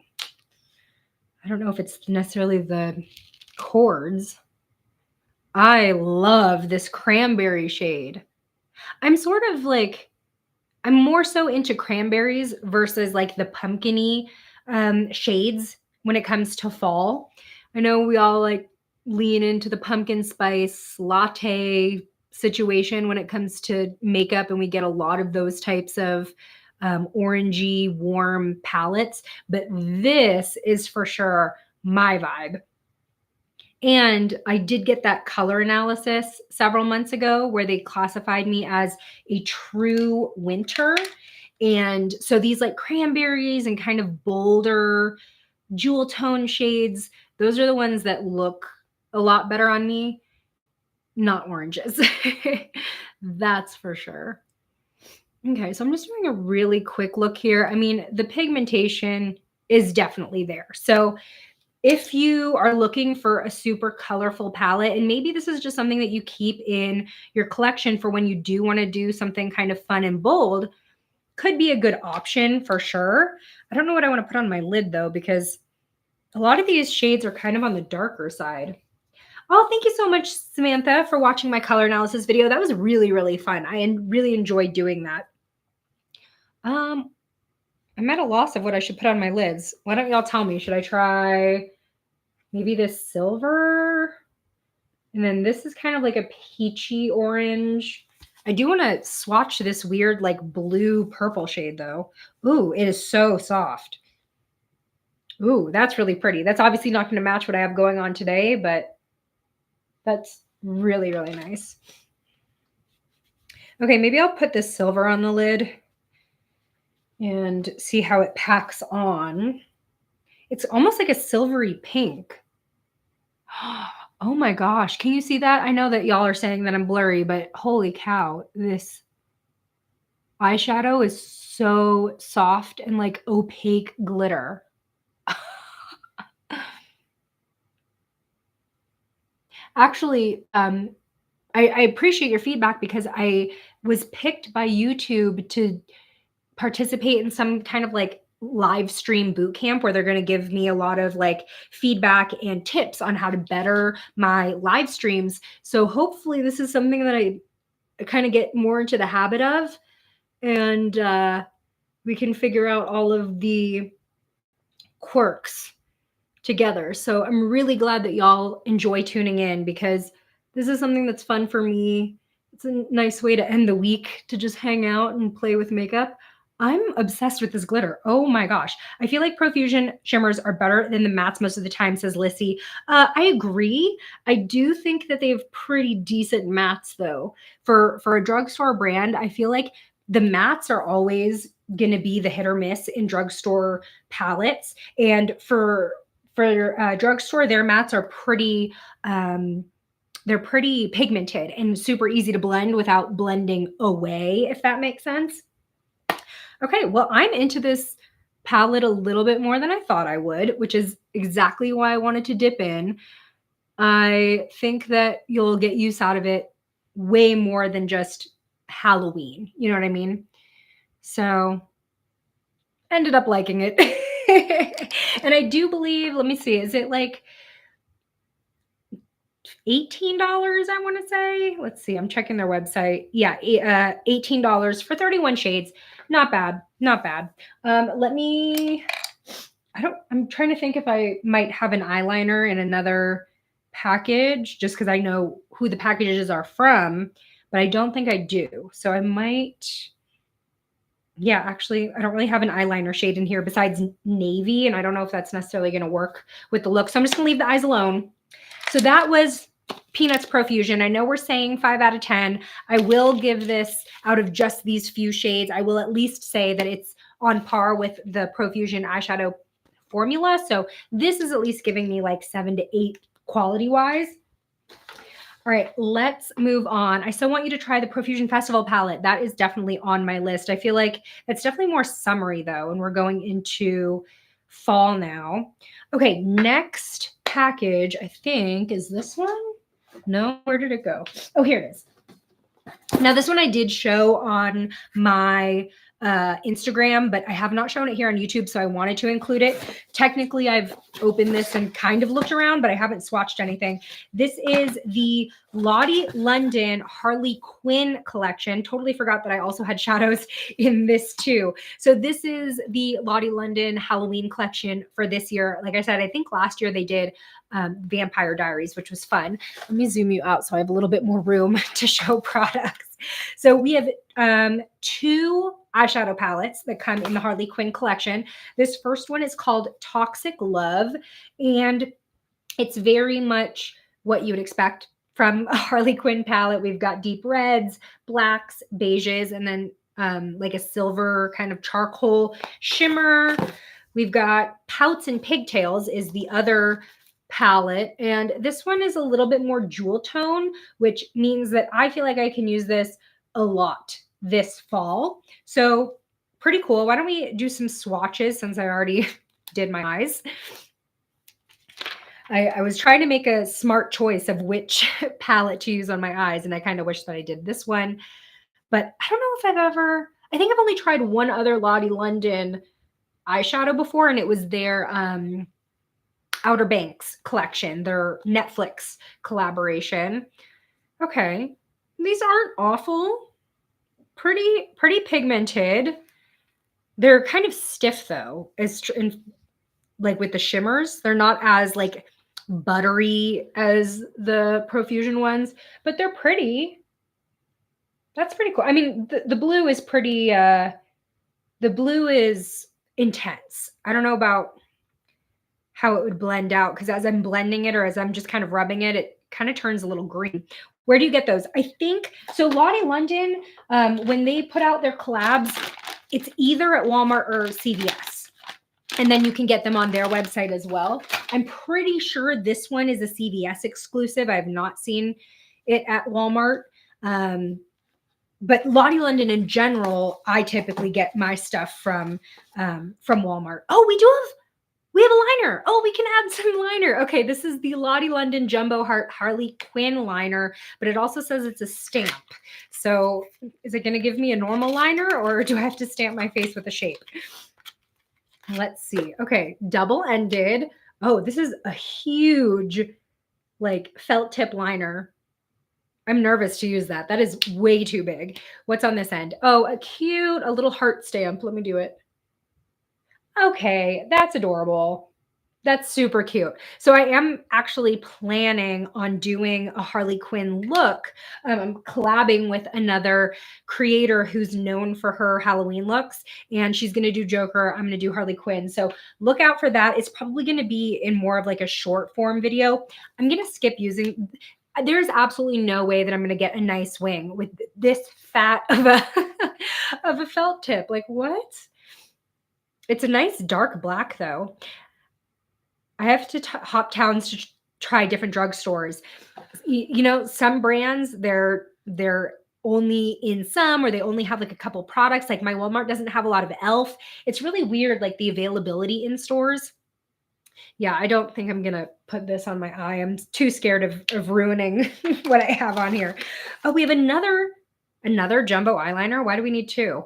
I don't know if it's necessarily the cords. I love this cranberry shade. I'm sort of like I'm more so into cranberries versus like the pumpkiny shades when it comes to fall. I know we all like lean into the pumpkin spice latte situation when it comes to makeup, and we get a lot of those types of orangey, warm palettes. But this is for sure my vibe. And I did get that color analysis several months ago where they classified me as a true winter. And so these like cranberries and kind of bolder jewel tone shades, those are the ones that look a lot better on me, not oranges. That's for sure. Okay, so I'm just doing a really quick look here. I mean, the pigmentation is definitely there. So if you are looking for a super colorful palette, and maybe this is just something that you keep in your collection for when you do want to do something kind of fun and bold, could be a good option for sure. I don't know what I want to put on my lid though, because a lot of these shades are kind of on the darker side. Oh, thank you so much, Samantha, for watching my color analysis video. That was really, really fun. I really enjoyed doing that. Um, I'm at a loss of what I should put on my lids. Why don't y'all tell me? Should I try maybe this silver? And then this is kind of like a peachy orange. I do want to swatch this weird like blue purple shade though. Ooh, it is so soft. Ooh, that's really pretty. That's obviously not going to match what I have going on today, but that's really, really nice. Okay, maybe I'll put this silver on the lid and see how it packs on. It's almost like a silvery pink. Oh my gosh, can you see that? I know that y'all are saying that I'm blurry, but holy cow, this eyeshadow is so soft and like opaque glitter. Actually, I appreciate your feedback because I was picked by YouTube to participate in some kind of like live stream boot camp where they're going to give me a lot of like feedback and tips on how to better my live streams. So hopefully this is something that I kind of get more into the habit of, and we can figure out all of the quirks together. So I'm really glad that y'all enjoy tuning in because this is something that's fun for me. It's a nice way to end the week to just hang out and play with makeup. I'm obsessed with this glitter. Oh my gosh. I feel like Profusion shimmers are better than the mattes most of the time, says Lissy. I agree. I do think that they have pretty decent mattes though. For a drugstore brand, I feel like the mattes are always going to be the hit or miss in drugstore palettes. And for drugstore, their mattes are pretty they're pretty pigmented and super easy to blend without blending away, if that makes sense. Okay, well, I'm into this palette a little bit more than I thought I would, which is exactly why I wanted to dip in. I think that you'll get use out of it way more than just Halloween. You know what I mean? So ended up liking it. And I do believe, let me see, is it like $18, I want to say? Let's see, I'm checking their website. Yeah, $18 for 31 shades. Not bad. Not bad. I'm trying to think if I might have an eyeliner in another package just because I know who the packages are from, but I don't think I do. So I might, yeah, actually, I don't really have an eyeliner shade in here besides navy, and I don't know if that's necessarily going to work with the look. So I'm just going to leave the eyes alone. So that was Peanuts Profusion. I know we're saying 5 out of 10. I will give this, out of just these few shades, I will at least say that it's on par with the Profusion eyeshadow formula. So this is at least giving me like 7 to 8 quality-wise. All right, let's move on. I still want you to try the Profusion Festival palette. That is definitely on my list. I feel like it's definitely more summery though, and we're going into fall now. Okay, next package, I think, is this one. No, where did it go? Oh, here it is. Now, this one I did show on my Instagram, but I have not shown it here on YouTube, so I wanted to include it. Technically, I've opened this and kind of looked around, but I haven't swatched anything. This is the Lottie London Harley Quinn collection. Totally forgot that I also had shadows in this too. So this is the Lottie London Halloween collection for this year. Like I said, I think last year they did Vampire Diaries, which was fun. Let me zoom you out so I have a little bit more room to show products. So we have two eyeshadow palettes that come in the Harley Quinn collection. This first one is called Toxic Love, and it's very much what you would expect from a Harley Quinn palette. We've got deep reds, blacks, beiges, and then like a silver kind of charcoal shimmer. We've got Pouts and Pigtails is the other palette, and this one is a little bit more jewel tone, which means that I feel like I can use this a lot this fall. So pretty cool. Why don't we do some swatches since I already did my eyes? I was trying to make a smart choice of which palette to use on my eyes, and I kind of wish that I did this one. But I don't know if I think I've only tried one other Lottie London eyeshadow before, and it was their Outer Banks collection, their Netflix collaboration. Okay, these aren't awful. Pretty pigmented. They're kind of stiff though, like with the shimmers. They're not as like buttery as the Profusion ones, but they're pretty. That's pretty cool. I mean, the blue is pretty, the blue is intense. I don't know about how it would blend out because as I'm blending it or as I'm just kind of rubbing it, it kind of turns a little green. Where do you get those? I think, so Lottie London, when they put out their collabs, it's either at Walmart or CVS. And then you can get them on their website as well. I'm pretty sure this one is a CVS exclusive. I have not seen it at Walmart. But Lottie London in general, I typically get my stuff from Walmart. Oh, we have a liner. Oh, we can add some liner. Okay, this is the Lottie London Jumbo Heart Harley Quinn liner, but it also says it's a stamp. So is it going to give me a normal liner or do I have to stamp my face with a shape? Let's see. Okay, double-ended. Oh, this is a huge like felt tip liner. I'm nervous to use that. That is way too big. What's on this end? Oh, a little heart stamp. Let me do it. Okay, that's adorable. That's super cute. So I am actually planning on doing a Harley Quinn look. I'm collabing with another creator who's known for her Halloween looks, and she's going to do Joker. I'm going to do Harley Quinn. So look out for that. It's probably going to be in more of like a short form video. I'm going to skip using. There's absolutely no way that I'm going to get a nice wing with this fat of a of a felt tip. Like what? It's a nice dark black though. I have to hop towns to try different drugstores. You know, some brands they're only in some or they only have like a couple products. Like my Walmart doesn't have a lot of e.l.f. It's really weird, like the availability in stores. Yeah, I don't think I'm gonna put this on my eye. I'm too scared of ruining what I have on here. Oh, we have another jumbo eyeliner. Why do we need two?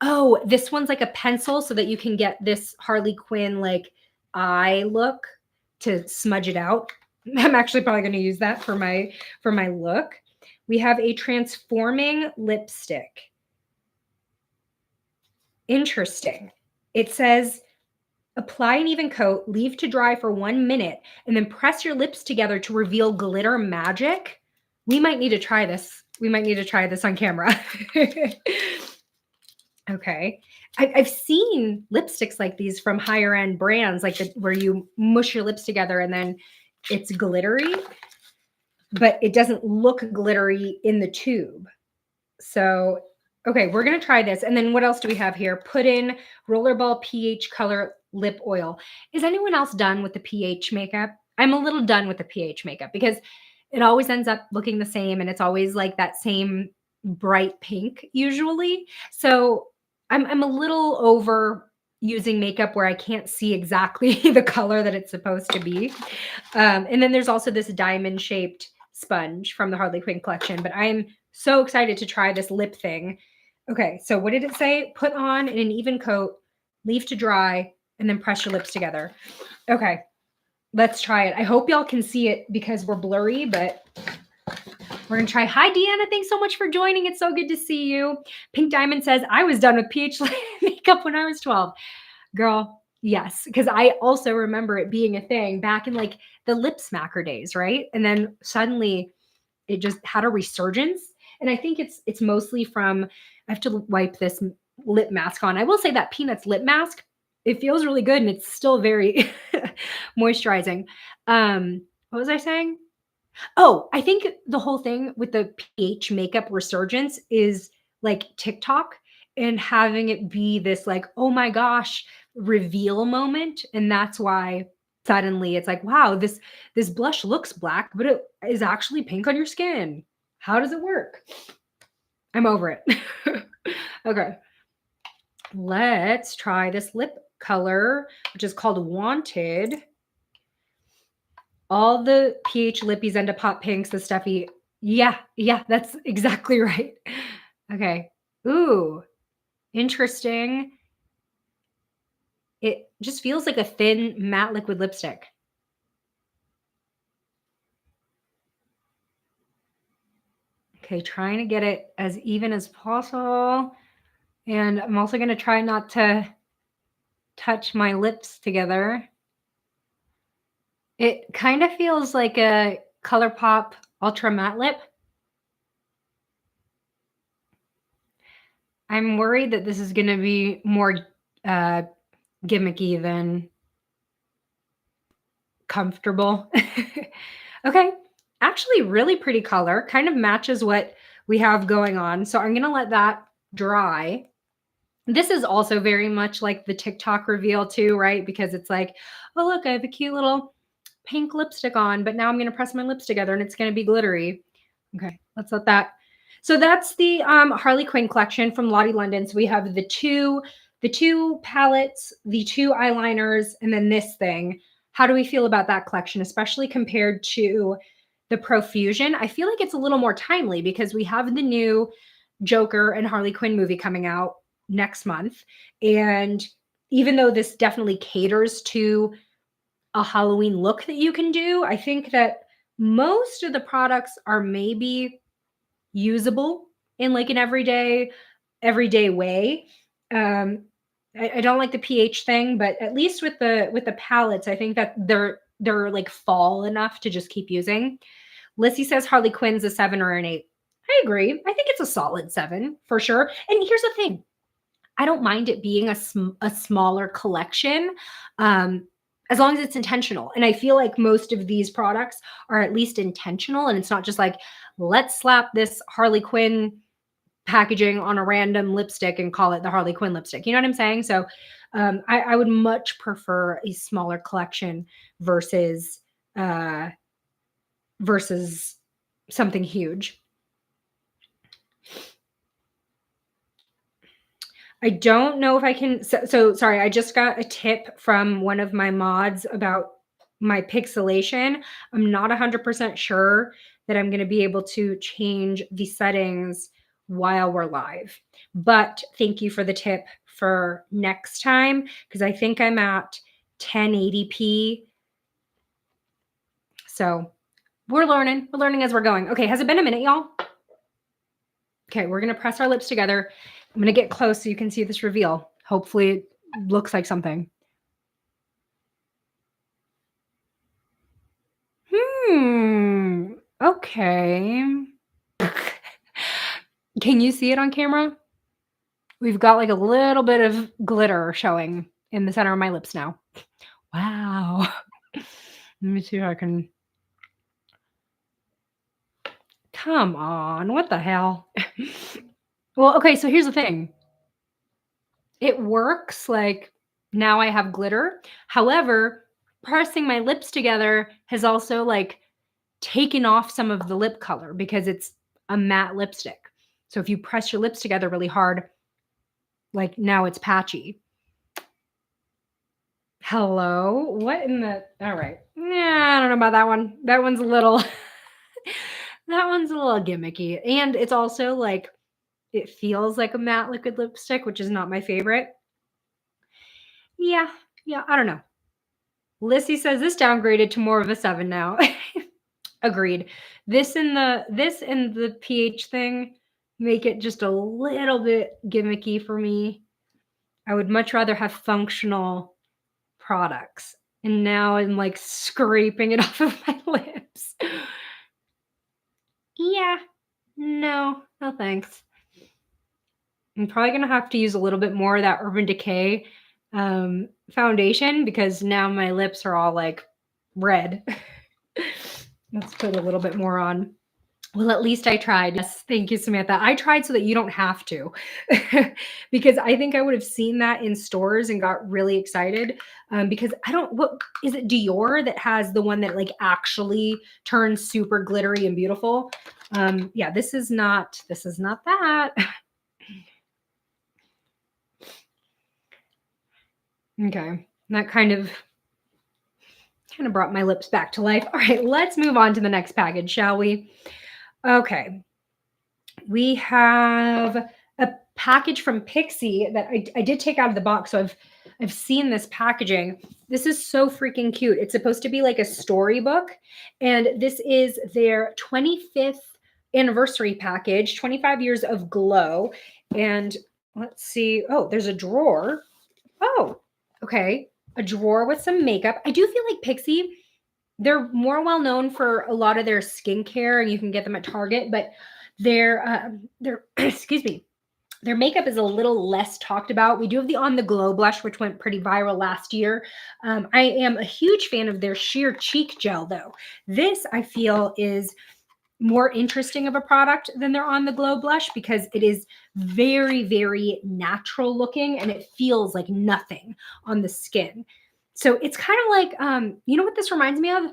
Oh, this one's like a pencil so that you can get this Harley Quinn like eye look to smudge it out. I'm actually probably going to use that for my look. We have a transforming lipstick. Interesting. It says apply an even coat, leave to dry for 1 minute, and then press your lips together to reveal glitter magic. We might need to try this. We might need to try this on camera. Okay. I've seen lipsticks like these from higher end brands, like where you mush your lips together and then it's glittery, but it doesn't look glittery in the tube. So, okay, we're going to try this. And then what else do we have here? Put in Rollerball pH Color Lip Oil. Is anyone else done with the pH makeup? I'm a little done with the pH makeup because it always ends up looking the same and it's always like that same bright pink usually. So I'm a little over using makeup where I can't see exactly the color that it's supposed to be. And then there's also this diamond shaped sponge from the Harley Quinn collection, but I am so excited to try this lip thing. Okay, so what did it say? Put on in an even coat, leave to dry, and then press your lips together. Okay, let's try it. I hope y'all can see it because we're blurry, but we're going to try. Hi, Deanna. Thanks so much for joining. It's so good to see you. Pink Diamond says, I was done with PH makeup when I was 12. Girl, yes, because I also remember it being a thing back in like the lip smacker days, right? And then suddenly it just had a resurgence. And I think it's mostly from I have to wipe this lip mask on. I will say that Peanuts lip mask, it feels really good and it's still very moisturizing. What was I saying? Oh, I think the whole thing with the PH makeup resurgence is like TikTok and having it be this like, oh my gosh, reveal moment. And that's why suddenly it's like, wow, this blush looks black, but it is actually pink on your skin. How does it work? I'm over it. Okay. Let's try this lip color, which is called Wanted. All the PH lippies end up hot pinks, the stuffy. Yeah, that's exactly right. Okay. Ooh, interesting. It just feels like a thin matte liquid lipstick. Okay, trying to get it as even as possible. And I'm also going to try not to touch my lips together. It kind of feels like a ColourPop Ultra Matte Lip. I'm worried that this is going to be more gimmicky than comfortable. Okay, actually really pretty color, kind of matches what we have going on. So I'm going to let that dry. This is also very much like the TikTok reveal too, right? Because it's like, oh, look, I have a cute little pink lipstick on, but now I'm going to press my lips together and it's going to be glittery. Okay, let's let that. So that's the Harley Quinn collection from Lottie London. So we have the two palettes, the two eyeliners, and then this thing. How do we feel about that collection, especially compared to the Profusion? I feel like it's a little more timely because we have the new Joker and Harley Quinn movie coming out next month. And even though this definitely caters to a Halloween look that you can do, I think that most of the products are maybe usable in like an everyday way. I don't like the pH thing, but at least with the palettes, I think that they're like fall enough to just keep using. Lissy says Harley Quinn's a 7 or an 8. I agree. I think it's a solid 7 for sure. And here's the thing. I don't mind it being a smaller collection, as long as it's intentional. And I feel like most of these products are at least intentional, and it's not just like, let's slap this Harley Quinn packaging on a random lipstick and call it the Harley Quinn lipstick. You know what I'm saying? So I would much prefer a smaller collection versus uh, versus something huge. I don't know if I can. So sorry, I just got a tip from one of my mods about my pixelation. I'm not 100% sure that I'm going to be able to change the settings while we're live. But thank you for the tip for next time because I think I'm at 1080p. So we're learning. We're learning as we're going. Okay, has it been a minute, y'all? Okay, we're going to press our lips together. I'm going to get close so you can see this reveal. Hopefully it looks like something. Okay. Can you see it on camera? We've got like a little bit of glitter showing in the center of my lips now. Wow. Let me see if I can. Come on. What the hell? Well, okay, so here's the thing. It works like now I have glitter. However, pressing my lips together has also like taken off some of the lip color because it's a matte lipstick. So if you press your lips together really hard, like now it's patchy. Hello? What in the all right. Yeah, I don't know about that one. That one's a little that one's a little gimmicky. And it's also like it feels like a matte liquid lipstick, which is not my favorite. Yeah, yeah, I don't know. Lissy says this downgraded to more of a 7 now. Agreed. This and the pH thing make it just a little bit gimmicky for me. I would much rather have functional products. And now I'm like scraping it off of my lips. Yeah. No, no thanks. I'm probably gonna have to use a little bit more of that Urban Decay foundation because now my lips are all like red. Let's put a little bit more on. Well, at least I tried. Yes, thank you, Samantha. I tried so that you don't have to, because I think I would have seen that in stores and got really excited. Because I don't. What is it? Dior that has the one that like actually turns super glittery and beautiful. Yeah, this is not. This is not that. Okay, that kind of brought my lips back to life. All right, let's move on to the next package, shall we? Okay, we have a package from Pixie that I did take out of the box. So I've seen this packaging. This is so freaking cute. It's supposed to be like a storybook, and this is their 25th anniversary package, 25 years of glow. And let's see. Oh, there's a drawer. Oh, okay. A drawer with some makeup. I do feel like Pixie, they're more well known for a lot of their skincare, and you can get them at Target, but their excuse me, their makeup is a little less talked about. We do have the On the Glow blush, which went pretty viral last year. I am a huge fan of their sheer cheek gel, though. This I feel is more interesting of a product than their On the Glow blush because it is very, very natural looking and it feels like nothing on the skin. So it's kind of like, you know what this reminds me of?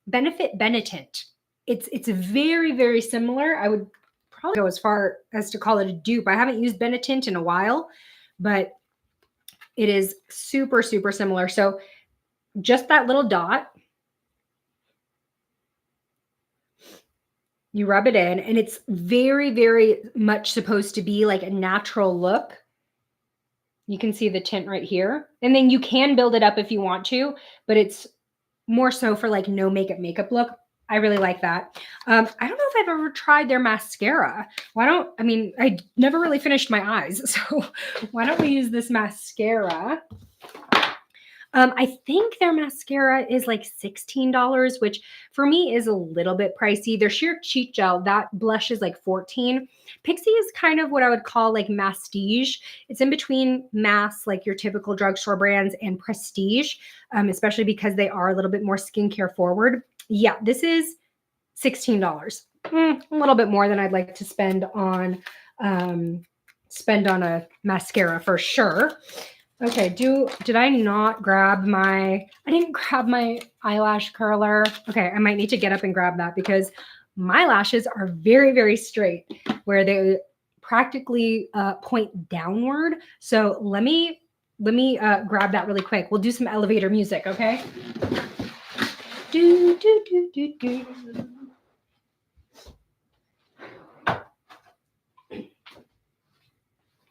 Benefit Benetint. It's very, very similar. I would probably go as far as to call it a dupe. I haven't used Benetint in a while, but it is super, super similar. So just that little dot, you rub it in, and it's very, very much supposed to be like a natural look. You can see the tint right here. And then you can build it up if you want to, but it's more so for like no makeup look. I really like that. I don't know if I've ever tried their mascara. I never really finished my eyes. So why don't we use this mascara? I think their mascara is like $16, which for me is a little bit pricey. Their sheer cheek gel, that blush is like 14. Pixie is kind of what I would call like mastige. It's in between mass, like your typical drugstore brands, and prestige, especially because they are a little bit more skincare forward. Yeah, this is $16. A little bit more than I'd like to spend on a mascara for sure. Okay, did I not grab I didn't grab my eyelash curler. Okay, I might need to get up and grab that because my lashes are very, very straight where they practically point downward. So let me grab that really quick. We'll do some elevator music, okay? Do, do, do, do, do.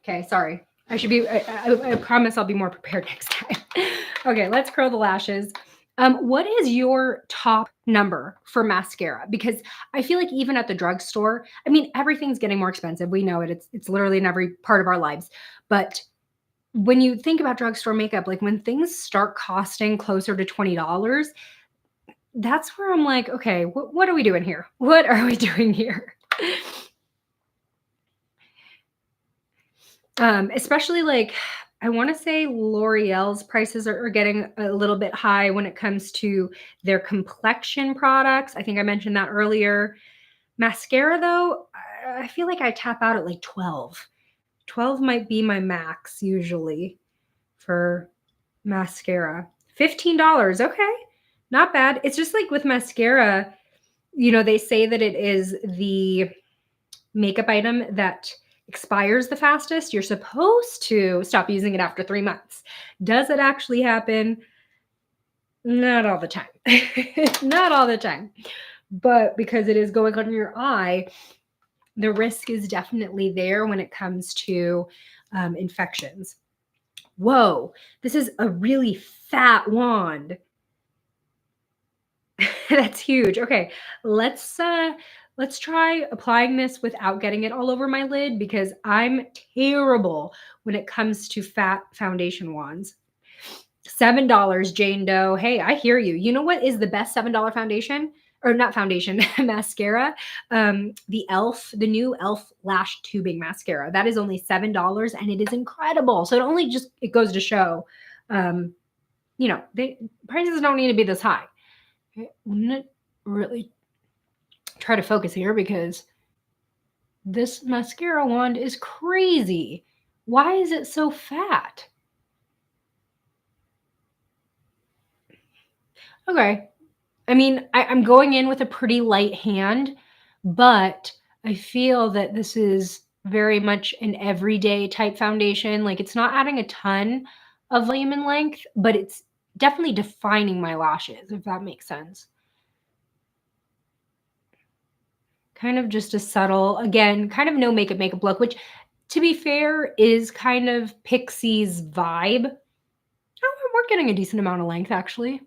Okay, sorry. I promise I'll be more prepared next time. Okay, let's curl the lashes. What is your top number for mascara? Because I feel like even at the drugstore, I mean, everything's getting more expensive. We know it. It's literally in every part of our lives. But when you think about drugstore makeup, like when things start costing closer to $20, that's where I'm like, okay, what are we doing here? What are we doing here? Especially like I want to say L'Oreal's prices are getting a little bit high when it comes to their complexion products. I think I mentioned that earlier. Mascara, though, I feel like I tap out at like 12. 12 might be my max usually for mascara. $15. Okay. Not bad. It's just like with mascara, they say that it is the makeup item that expires the fastest. You're supposed to stop using it after 3 months. Does it actually happen? Not all the time. Not all the time. But because it is going on your eye, the risk is definitely there when it comes to infections. Whoa, this is a really fat wand. That's huge. Okay, let's let's try applying this without getting it all over my lid because I'm terrible when it comes to fat foundation wands. $7, Jane Doe. Hey, I hear you. You know what is the best $7 foundation? Or not foundation, mascara? The e.l.f., the new e.l.f. lash tubing mascara. That is only $7 and it is incredible. So it goes to show, prices don't need to be this high. Wouldn't it really try to focus here because this mascara wand is crazy. Why is it so fat? Okay. I mean, I'm going in with a pretty light hand, but I feel that this is very much an everyday type foundation. Like it's not adding a ton of volume and length, but it's definitely defining my lashes, if that makes sense. Kind of just a subtle, again, kind of no makeup look, which to be fair is kind of Pixie's vibe. Oh, we're getting a decent amount of length actually.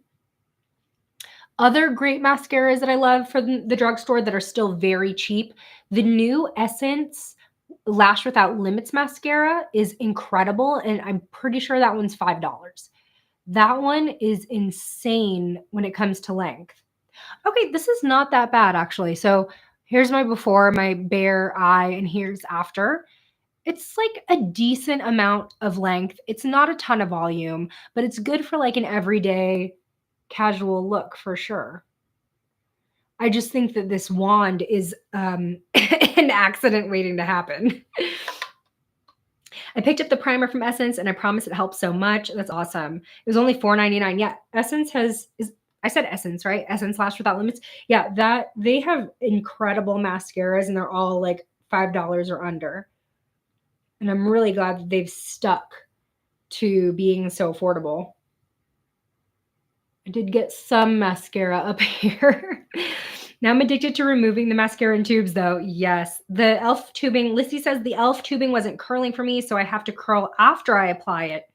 Other great mascaras that I love for the drugstore that are still very cheap. The new Essence Lash Without Limits mascara is incredible, and I'm pretty sure that one's $5. That one is insane when it comes to length. Okay, this is not that bad actually. So here's my before, my bare eye, and here's after. It's like a decent amount of length. It's not a ton of volume, but it's good for like an everyday casual look for sure. I just think that this wand is an accident waiting to happen. I picked up the primer from Essence and I promise it helps so much. That's awesome. It was only $4.99. Yeah, Essence I said Essence, right? Essence Lash Without Limits. Yeah, that they have incredible mascaras and they're all like $5 or under. And I'm really glad that they've stuck to being so affordable. I did get some mascara up here. Now I'm addicted to removing the mascara in tubes, though. Yes. The e.l.f. tubing, Lissy says the e.l.f. tubing wasn't curling for me, so I have to curl after I apply it.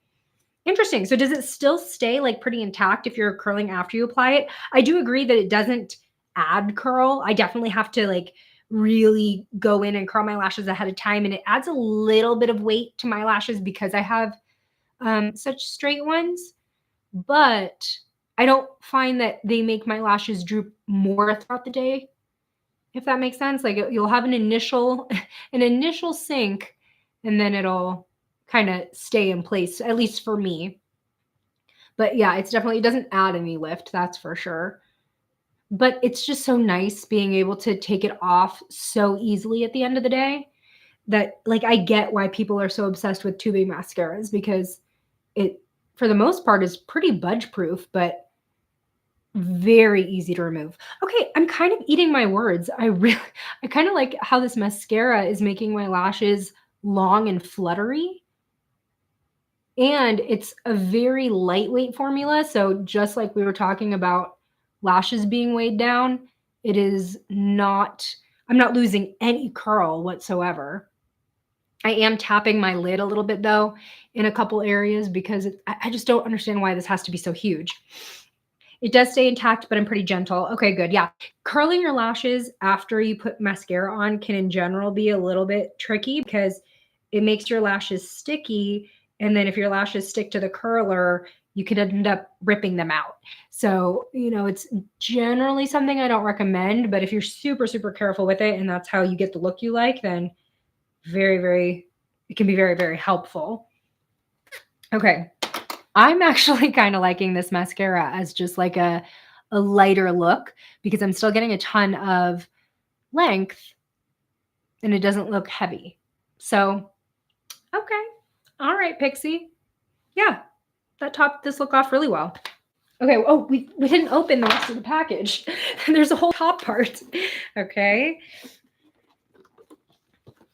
Interesting. So does it still stay like pretty intact if you're curling after you apply it? I do agree that it doesn't add curl. I definitely have to like really go in and curl my lashes ahead of time, and it adds a little bit of weight to my lashes because I have such straight ones. But I don't find that they make my lashes droop more throughout the day, if that makes sense. Like you'll have an initial an initial sink and then it'll kind of stay in place, at least for me. But yeah, it doesn't add any lift, that's for sure. But it's just so nice being able to take it off so easily at the end of the day that like I get why people are so obsessed with tubing mascaras because it for the most part is pretty budge proof, but very easy to remove. Okay, I'm kind of eating my words. I kind of like how this mascara is making my lashes long and fluttery. And it's a very lightweight formula. So just like we were talking about lashes being weighed down, it is not, I'm not losing any curl whatsoever. I am tapping my lid a little bit though in a couple areas because I just don't understand why this has to be so huge. It does stay intact, but I'm pretty gentle. Okay, good. Yeah. Curling your lashes after you put mascara on can in general be a little bit tricky because it makes your lashes sticky. And then if your lashes stick to the curler, you could end up ripping them out. So, it's generally something I don't recommend, but if you're super, super careful with it and that's how you get the look you like, then it can be very, very helpful. Okay. I'm actually kind of liking this mascara as just like a lighter look because I'm still getting a ton of length and it doesn't look heavy. So, okay. All right, Pixie. Yeah, that topped this look off really well. Okay. Oh, we didn't open the rest of the package. There's a whole top part. Okay.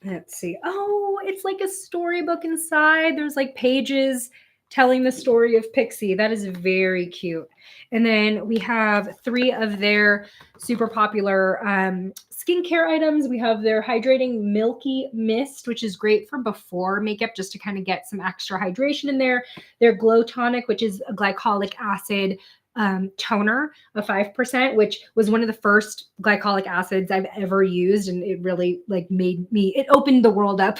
Let's see. Oh, it's like a storybook inside. There's like pages telling the story of Pixie. That is very cute. And then we have 3 of their super popular skincare items. We have their hydrating milky mist, which is great for before makeup, just to kind of get some extra hydration in there. Their glow tonic, which is a glycolic acid toner of 5%, which was one of the first glycolic acids I've ever used. And it really like it opened the world up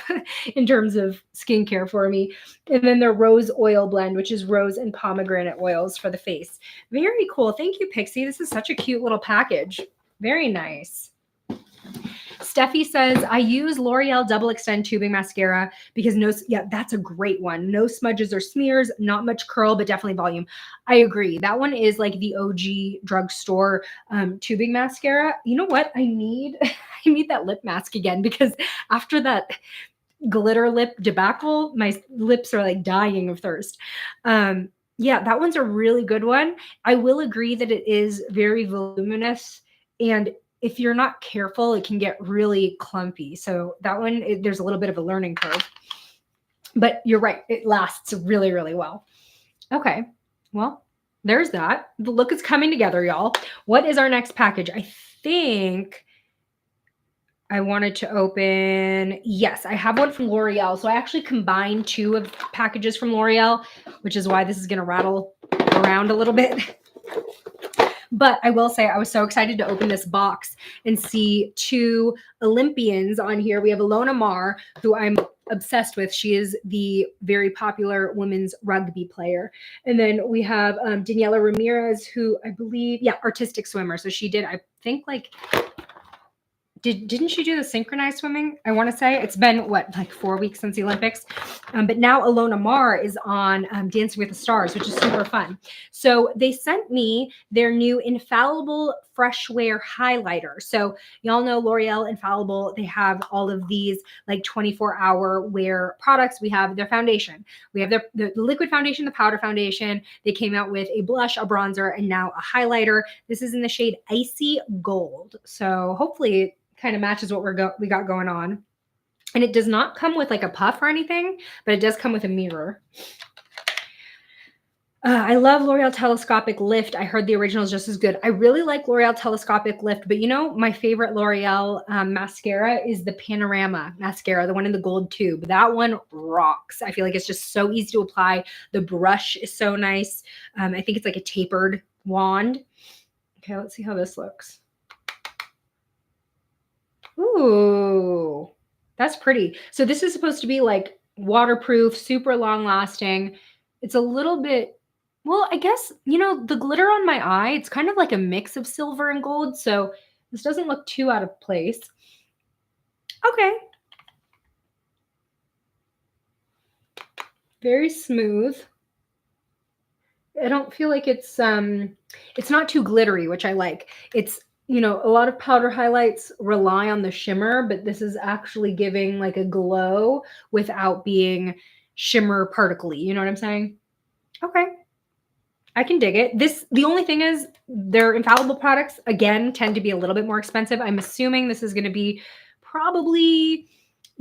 in terms of skincare for me. And then their rose oil blend, which is rose and pomegranate oils for the face. Very cool. Thank you, Pixie. This is such a cute little package. Very nice. Steffi says, I use L'Oreal Double Extend Tubing Mascara because that's a great one. No smudges or smears, not much curl, but definitely volume. I agree. That one is like the OG drugstore tubing mascara. You know what? I need that lip mask again because after that glitter lip debacle, my lips are like dying of thirst. Yeah, that one's a really good one. I will agree that it is very voluminous, and if you're not careful, it can get really clumpy. So that one, there's a little bit of a learning curve. But you're right, it lasts really, really well. Okay, well, there's that. The look is coming together, y'all. What is our next package? I think I wanted to open, yes, I have one from L'Oreal. So I actually combined 2 of packages from L'Oreal, which is why this is going to rattle around a little bit. But I will say I was so excited to open this box and see 2 Olympians on here. We have Ilona Maher, who I'm obsessed with. She is the very popular women's rugby player. And then we have Daniela Ramirez, who I believe, artistic swimmer. So she did, I think, like, didn't she do the synchronized swimming? I want to say it's been like 4 weeks since the Olympics. But now Ilona Maher is on Dancing with the Stars, which is super fun. So they sent me their new Infallible Fresh Wear Highlighter. So y'all know L'Oreal Infallible. They have all of these like 24-hour wear products. We have their foundation. We have the liquid foundation, the powder foundation. They came out with a blush, a bronzer, and now a highlighter. This is in the shade Icy Gold. So hopefully kind of matches what we got going on. And it does not come with like a puff or anything, but it does come with a mirror. I love L'Oreal Telescopic Lift. I heard the original is just as good. I really like L'Oreal Telescopic Lift, but my favorite L'Oreal mascara is the Panorama mascara, the one in the gold tube. That one rocks. I feel like it's just so easy to apply. The brush is so nice. I think it's like a tapered wand. Okay, let's see how this looks. Ooh, that's pretty. So this is supposed to be like waterproof, super long lasting. It's a little bit, well, I guess, the glitter on my eye, it's kind of like a mix of silver and gold. So this doesn't look too out of place. Okay. Very smooth. I don't feel like it's not too glittery, which I like. It's, a lot of powder highlights rely on the shimmer, but this is actually giving like a glow without being shimmer particly. You know what I'm saying? Okay. I can dig it. The only thing is their Infallible products, again, tend to be a little bit more expensive. I'm assuming this is going to be probably,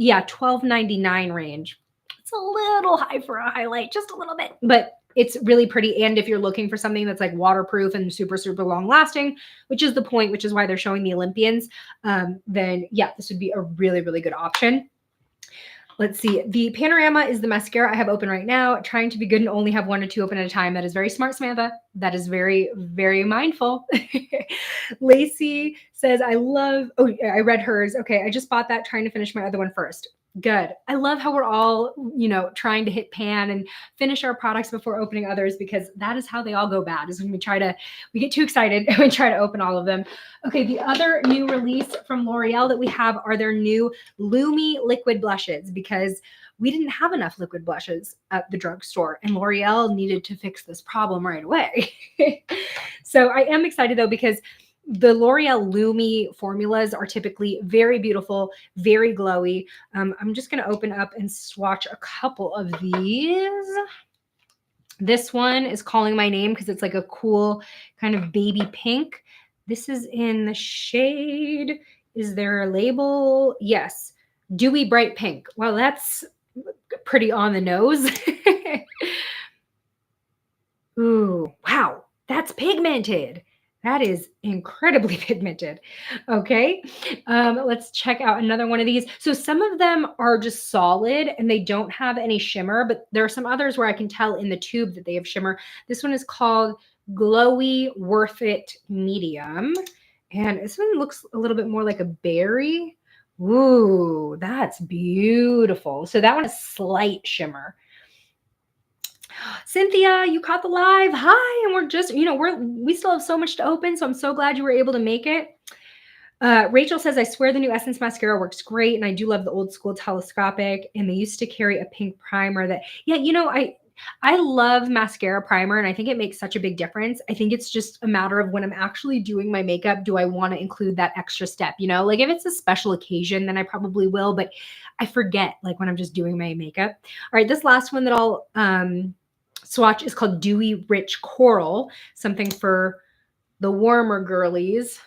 $12.99 range. It's a little high for a highlight, just a little bit, but it's really pretty. And if you're looking for something that's like waterproof and super, super long lasting, which is the point, which is why they're showing the Olympians, then this would be a really, really good option. Let's see. The Panorama is the mascara I have open right now. Trying to be good and only have 1 or 2 open at a time. That is very smart, Samantha. That is very, very mindful. Lacey says, I read hers. Okay, I just bought that, trying to finish my other one first. Good. I love how we're all, trying to hit pan and finish our products before opening others, because that is how they all go bad, is when we get too excited and we try to open all of them. Okay, the other new release from L'Oreal that we have are their new Lumi liquid blushes, because we didn't have enough liquid blushes at the drugstore and L'Oreal needed to fix this problem right away. So I am excited though, because the L'Oreal Lumi formulas are typically very beautiful, very glowy. I'm just going to open up and swatch a couple of these. This one is Calling My Name because it's like a cool kind of baby pink. This is in the shade. Is there a label? Yes. Dewy Bright Pink. Well, that's pretty on the nose. Ooh, wow, that's pigmented. That is incredibly pigmented. Okay, let's check out another one of these. So some of them are just solid and they don't have any shimmer, but there are some others where I can tell in the tube that they have shimmer. This one is called Glowy Worth It Medium. And this one looks a little bit more like a berry. Ooh, that's beautiful. So that one has slight shimmer. Cynthia, you caught the live. Hi, and we're just, we still have so much to open, so I'm so glad you were able to make it. Rachel says, I swear the new Essence mascara works great, and I do love the old school telescopic. And they used to carry a pink primer that, yeah, I love mascara primer, and I think it makes such a big difference. I think it's just a matter of when I'm actually doing my makeup, do I want to include that extra step? Like if it's a special occasion, then I probably will, but I forget like when I'm just doing my makeup. All right, this last one that I'll swatch is called Dewy Rich Coral, something for the warmer girlies.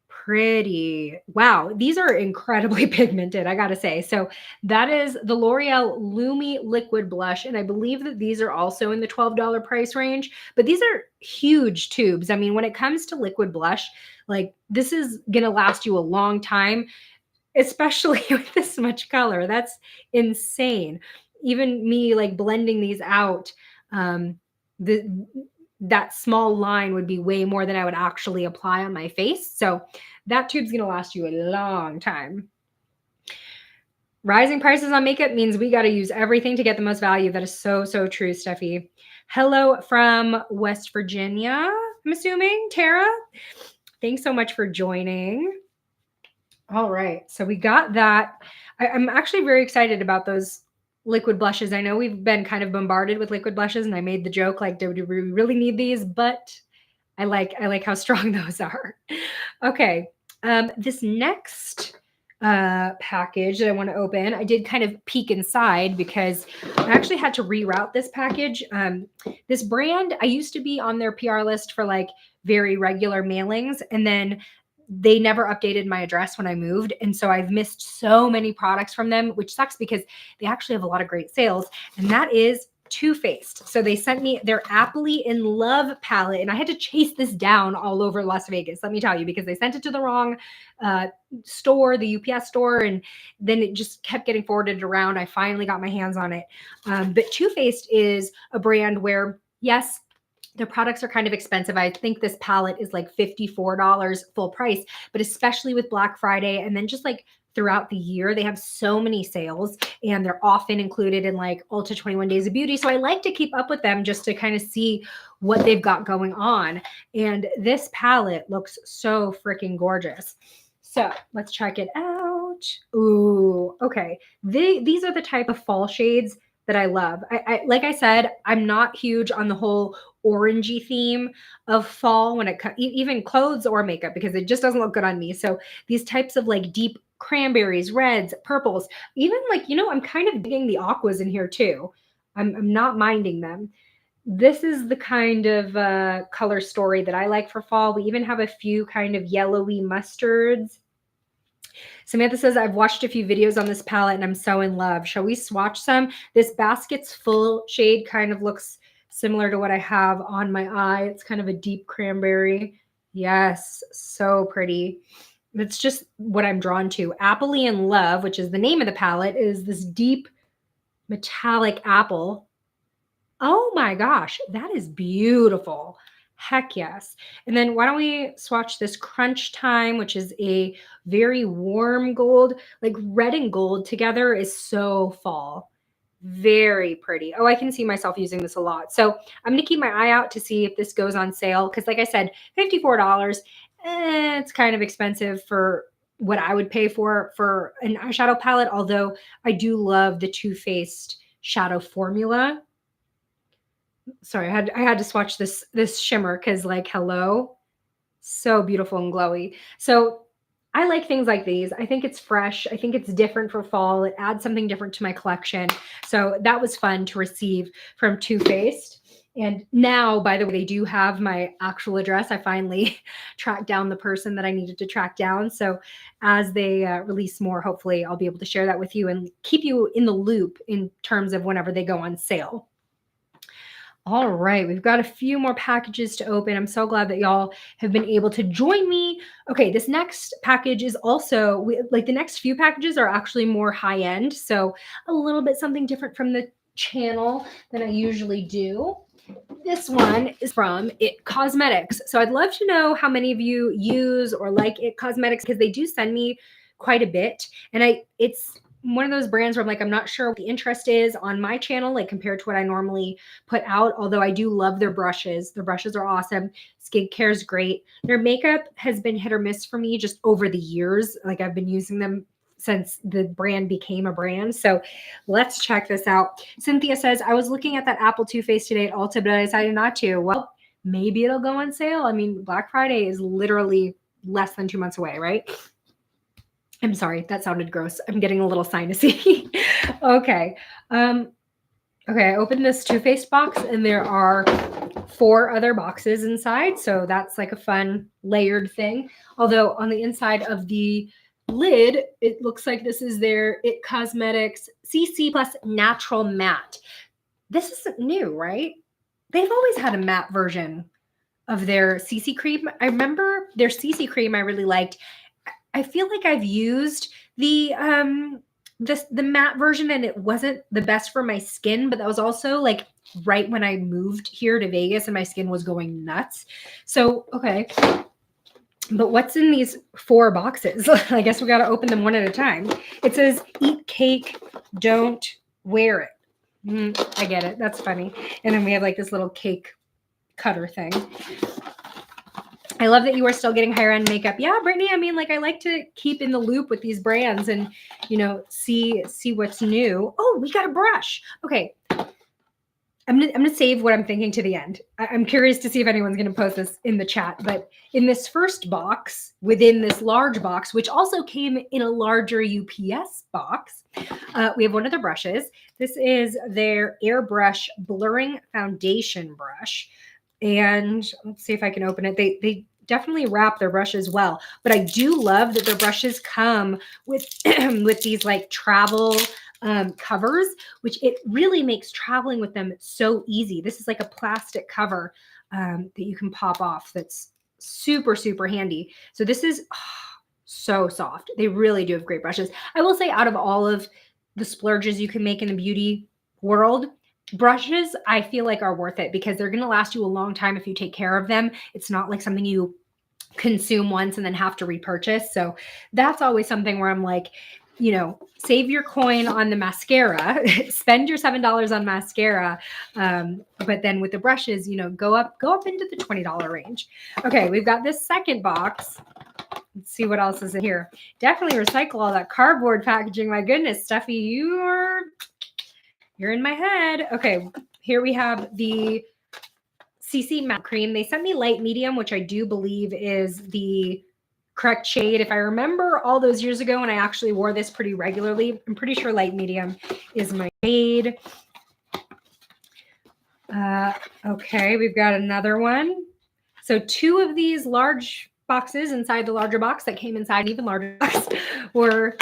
Pretty. Wow, these are incredibly pigmented, I gotta say. So that is the L'Oreal Lumi Liquid Blush, and I believe that these are also in the $12 price range, but these are huge tubes. I mean, when it comes to liquid blush, like this is gonna last you a long time, especially with this much color. That's insane. Even me like blending these out, that small line would be way more than I would actually apply on my face. So that tube's going to last you a long time. Rising prices on makeup means we got to use everything to get the most value. That is so, so true, Steffi. Hello from West Virginia, I'm assuming. Tara, thanks so much for joining. All right, so we got that. I'm actually very excited about those liquid blushes. I know we've been kind of bombarded with liquid blushes, and I made the joke like, do we really need these? But I like how strong those are. Okay, this next package that I want to open, I did kind of peek inside because I actually had to reroute this package. This brand, I used to be on their PR list for like very regular mailings, and then they never updated my address when I moved. And so I've missed so many products from them, which sucks because they actually have a lot of great sales. And that is Too Faced. So they sent me their Aptly in Love palette, and I had to chase this down all over Las Vegas, let me tell you, because they sent it to the wrong store, the UPS store, and then it just kept getting forwarded around. I finally got my hands on it. But Too Faced is a brand where, yes, their products are kind of expensive. I think this palette is like $54 full price, but especially with Black Friday and then just like throughout the year, they have so many sales and they're often included in like Ulta 21 Days of Beauty. So I like to keep up with them just to kind of see what they've got going on. And this palette looks so freaking gorgeous. So let's check it out. Ooh, okay. These are the type of fall shades that I love. I like I said, I'm not huge on the whole orangey theme of fall when it comes even clothes or makeup because it just doesn't look good on me. So these types of like deep cranberries, reds, purples, even like, I'm kind of digging the aquas in here too. I'm not minding them. This is the kind of color story that I like for fall. We even have a few kind of yellowy mustards. Samantha says, I've watched a few videos on this palette and I'm so in love. Shall we swatch some? This Baskets Full shade kind of looks similar to what I have on my eye. It's kind of a deep cranberry. Yes, so pretty. It's just what I'm drawn to. Aptly in Love, which is the name of the palette, is this deep metallic apple. Oh my gosh, that is beautiful. Heck yes. And then why don't we swatch this Crunch Time, which is a very warm gold, like red and gold together is so fall. Very pretty. Oh, I can see myself using this a lot. So I'm going to keep my eye out to see if this goes on sale. Because like I said, $54, it's kind of expensive for what I would pay for an eyeshadow palette. Although I do love the Too Faced shadow formula. Sorry, I had to swatch this shimmer because like hello, so beautiful and glowy. So I like things like these. I think it's fresh. I think it's different for fall. It adds something different to my collection. So that was fun to receive from Too Faced. And now, by the way, they do have my actual address. I finally tracked down the person that I needed to track down. So as they release more, hopefully I'll be able to share that with you and keep you in the loop in terms of whenever they go on sale. All right, we've got a few more packages to open. I'm so glad that y'all have been able to join me. Okay, this next package is also like the next few packages are actually more high end, so a little bit something different from the channel than I usually do. This one is from It Cosmetics. So I'd love to know how many of you use or like It Cosmetics because they do send me quite a bit. And it's one of those brands where I'm like, I'm not sure what the interest is on my channel, like compared to what I normally put out. Although I do love their brushes. Their brushes are awesome. Skincare is great. Their makeup has been hit or miss for me just over the years. Like I've been using them since the brand became a brand. So let's check this out. Cynthia says, I was looking at that Apple Too Faced today at Ulta, but I decided not to. Well, maybe it'll go on sale. I mean, Black Friday is literally less than 2 months away, right? I'm sorry, that sounded gross. I'm getting a little sinusy. Okay. Okay, I opened this Too Faced box and there are 4 other boxes inside. So that's like a fun layered thing. Although on the inside of the lid, it looks like this is their It Cosmetics CC Plus Natural Matte. This isn't new, right? They've always had a matte version of their CC cream. I remember their CC cream I really liked. I feel like I've used the matte version and it wasn't the best for my skin, but that was also like right when I moved here to Vegas and my skin was going nuts. So, okay. But what's in these 4 boxes? I guess we got to open them one at a time. It says eat cake, don't wear it. I get it. That's funny. And then we have like this little cake cutter thing. I love that you are still getting higher end makeup. Yeah, Brittany, I mean, like I like to keep in the loop with these brands and, you know, see what's new. Oh, we got a brush. Okay. I'm gonna save what I'm thinking to the end. I'm curious to see if anyone's gonna post this in the chat. But in this first box, within this large box, which also came in a larger UPS box, we have one of the brushes. This is their Airbrush Blurring Foundation Brush. And let's see if I can open it. They definitely wrap their brushes well, but I do love that their brushes come with with these like travel covers, which it really makes traveling with them so easy. This is like a plastic cover that you can pop off. That's super, super handy. So this is so soft. They really do have great brushes. I will say out of all of the splurges you can make in the beauty world, brushes I feel like are worth it because they're going to last you a long time if you take care of them. It's not like something you consume once and then have to repurchase. So that's always something where I'm like, you know, save your coin on the mascara, spend your $7 on mascara. But then with the brushes, you know, go up into the $20 range. Okay, we've got this second box. Let's see what else is in here. Definitely recycle all that cardboard packaging. My goodness, Steffi, you're in my head. Okay, here we have the CC matte cream. They sent me light medium, which I do believe is the correct shade. If I remember all those years ago when I actually wore this pretty regularly, I'm pretty sure light medium is my shade. Okay, we've got another one. So 2 of these large boxes inside the larger box that came inside an even larger box were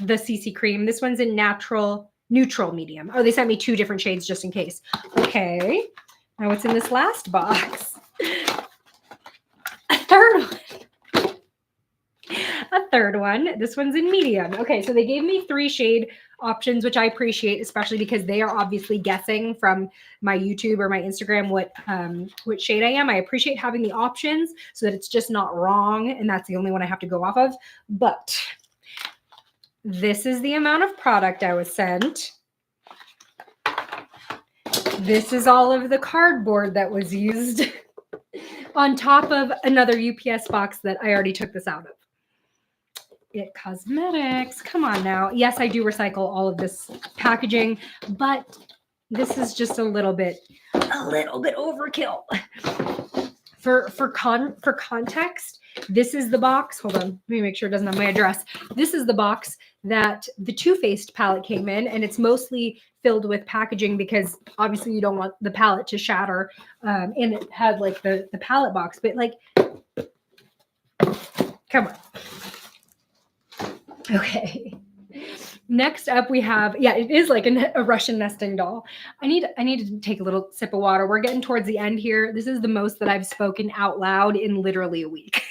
the CC cream. This one's in neutral medium. Oh, they sent me 2 different shades just in case. Okay. Now what's in this last box? A third one. A third one. This one's in medium. Okay, so they gave me 3 shade options, which I appreciate, especially because they are obviously guessing from my YouTube or my Instagram what shade I am. I appreciate having the options so that it's just not wrong, and that's the only one I have to go off of. But this is the amount of product I was sent. This is all of the cardboard that was used on top of another UPS box that I already took this out of. It Cosmetics. Come on now. Yes, I do recycle all of this packaging, but this is just a little bit overkill. For context, this is the box. Hold on. Let me make sure it doesn't have my address. This is the box that the Too Faced palette came in, and it's mostly filled with packaging because obviously you don't want the palette to shatter. And it had like the palette box, but like, come on. Okay. Next up, we have, yeah, it is like a Russian nesting doll. I need to take a little sip of water. We're getting towards the end here. This is the most that I've spoken out loud in literally a week.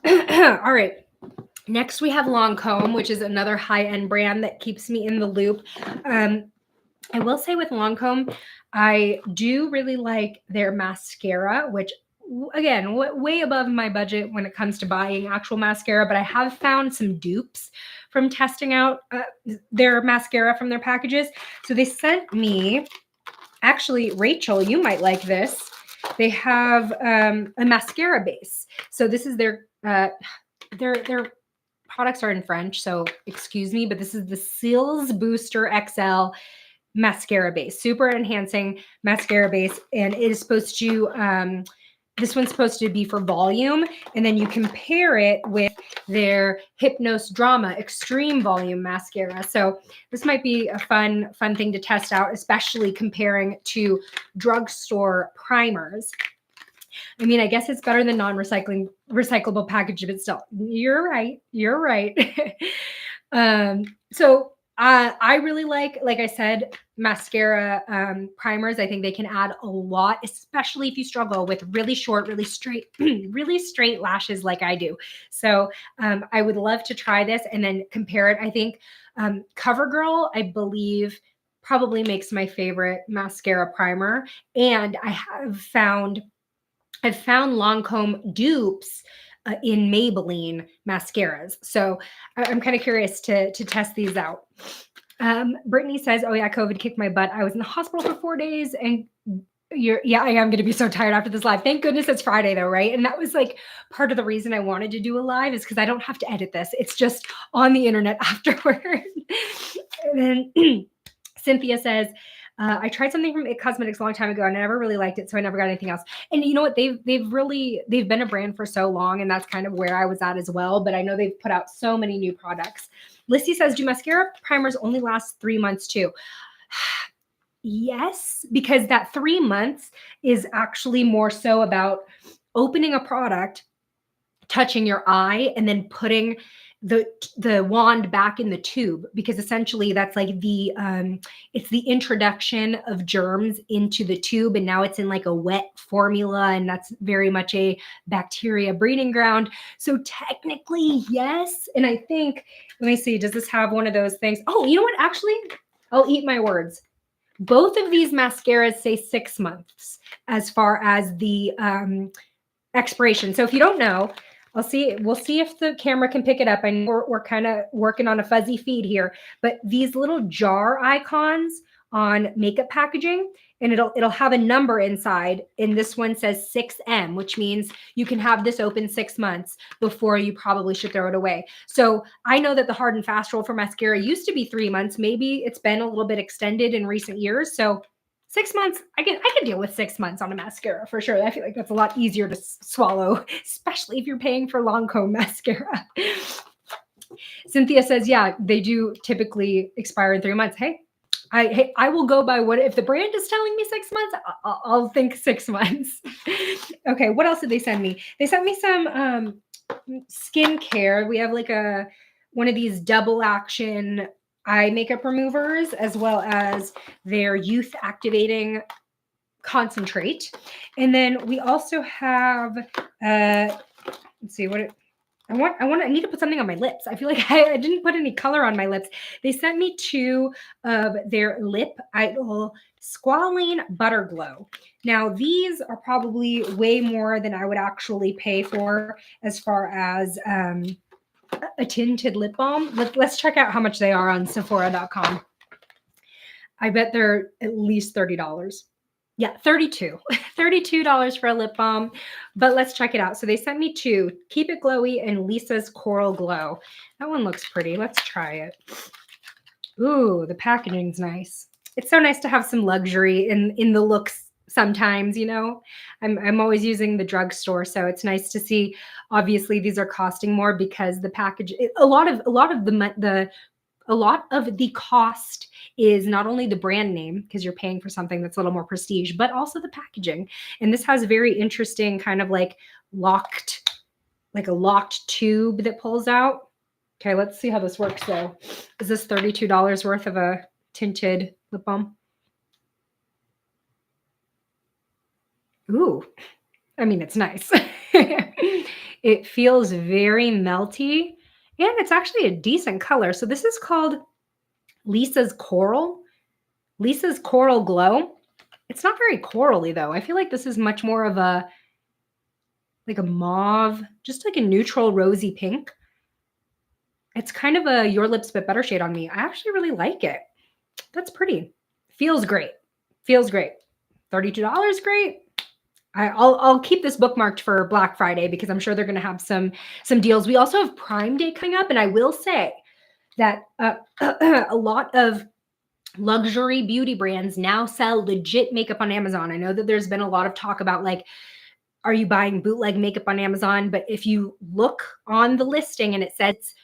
All right. Next, we have Lancome, which is another high-end brand that keeps me in the loop. I will say with Lancome, I do really like their mascara, which again, way above my budget when it comes to buying actual mascara, but I have found some dupes from testing out their mascara from their packages. So they sent me, actually, Rachel, you might like this. They have a mascara base. So this is their products are in French, so excuse me, but this is the Cils Booster XL mascara base, super enhancing mascara base, and it is supposed to this one's supposed to be for volume, and then you compare it with their Hypnose Drama Extreme Volume Mascara. So this might be a fun thing to test out, especially comparing to drugstore primers. I mean, I guess it's better than recyclable package, but still, you're right. You're right. So I really like I said, mascara primers. I think they can add a lot, especially if you struggle with really short, really straight, really straight lashes like I do. So I would love to try this and then compare it. I think CoverGirl, I believe, probably makes my favorite mascara primer. And I've found Lancome dupes in Maybelline mascaras. So I'm kind of curious to test these out. Brittany says, oh yeah, COVID kicked my butt. I was in the hospital for 4 days and I am going to be so tired after this live. Thank goodness it's Friday though, right? And that was like part of the reason I wanted to do a live is because I don't have to edit this. It's just on the internet afterward. And then Cynthia says, I tried something from It Cosmetics a long time ago and I never really liked it, so I never got anything else. And you know what? They've been a brand for so long, and that's kind of where I was at as well. But I know they've put out so many new products. Lissy says, do mascara primers only last 3 months too? Yes, because that 3 months is actually more so about opening a product, touching your eye, and then putting the wand back in the tube, because essentially that's like it's the introduction of germs into the tube, and now it's in like a wet formula, and that's very much a bacteria breeding ground. So technically, yes. And I think, let me see, does this have one of those things? Oh, you know what? Actually, I'll eat my words. Both of these mascaras say 6 months as far as the expiration. So if you don't know, we'll see if the camera can pick it up. I know we're kind of working on a fuzzy feed here, but these little jar icons on makeup packaging, and it'll have a number inside. And this one says 6M, which means you can have this open 6 months before you probably should throw it away. So I know that the hard and fast rule for mascara used to be 3 months. Maybe it's been a little bit extended in recent years. So 6 months, I can deal with 6 months on a mascara for sure. I feel like that's a lot easier to swallow, especially if you're paying for Lancome mascara. Cynthia says, yeah, they do typically expire in 3 months. Hey, I will go by what, if the brand is telling me 6 months, I'll think 6 months. Okay, what else did they send me? They sent me some skincare. We have like one of these double action eye makeup removers, as well as their youth activating concentrate. And then we also have let's see what I need to put something on my lips. I feel like I didn't put any color on my lips. They sent me 2 of their Lip Idol Squalene Butter Glow. Now these are probably way more than I would actually pay for as far as a tinted lip balm. Let's check out how much they are on Sephora.com. I bet they're at least $30. Yeah, $32 for a lip balm, but let's check it out. So they sent me 2, Keep It Glowy and Lisa's Coral Glow. That one looks pretty. Let's try it. Ooh, the packaging's nice. It's so nice to have some luxury in the looks sometimes, you know. I'm always using the drugstore, so it's nice to see. Obviously, these are costing more because the package, a lot of the cost is not only the brand name, because you're paying for something that's a little more prestige, but also the packaging. And this has very interesting kind of like locked like a locked tube that pulls out. Okay, let's see how this works though. Is this $32 worth of a tinted lip balm? Ooh, I mean, it's nice. It feels very melty and it's actually a decent color. So this is called Lisa's Coral. Lisa's Coral Glow. It's not very corally though. I feel like this is much more of a like a mauve, just like a neutral rosy pink. It's kind of a Your Lips But Better shade on me. I actually really like it. That's pretty. Feels great. Feels great. $32, great. I'll keep this bookmarked for Black Friday because I'm sure they're going to have some deals. We also have Prime Day coming up, and I will say that a lot of luxury beauty brands now sell legit makeup on Amazon. I know that there's been a lot of talk about like, are you buying bootleg makeup on Amazon? But if you look on the listing and it says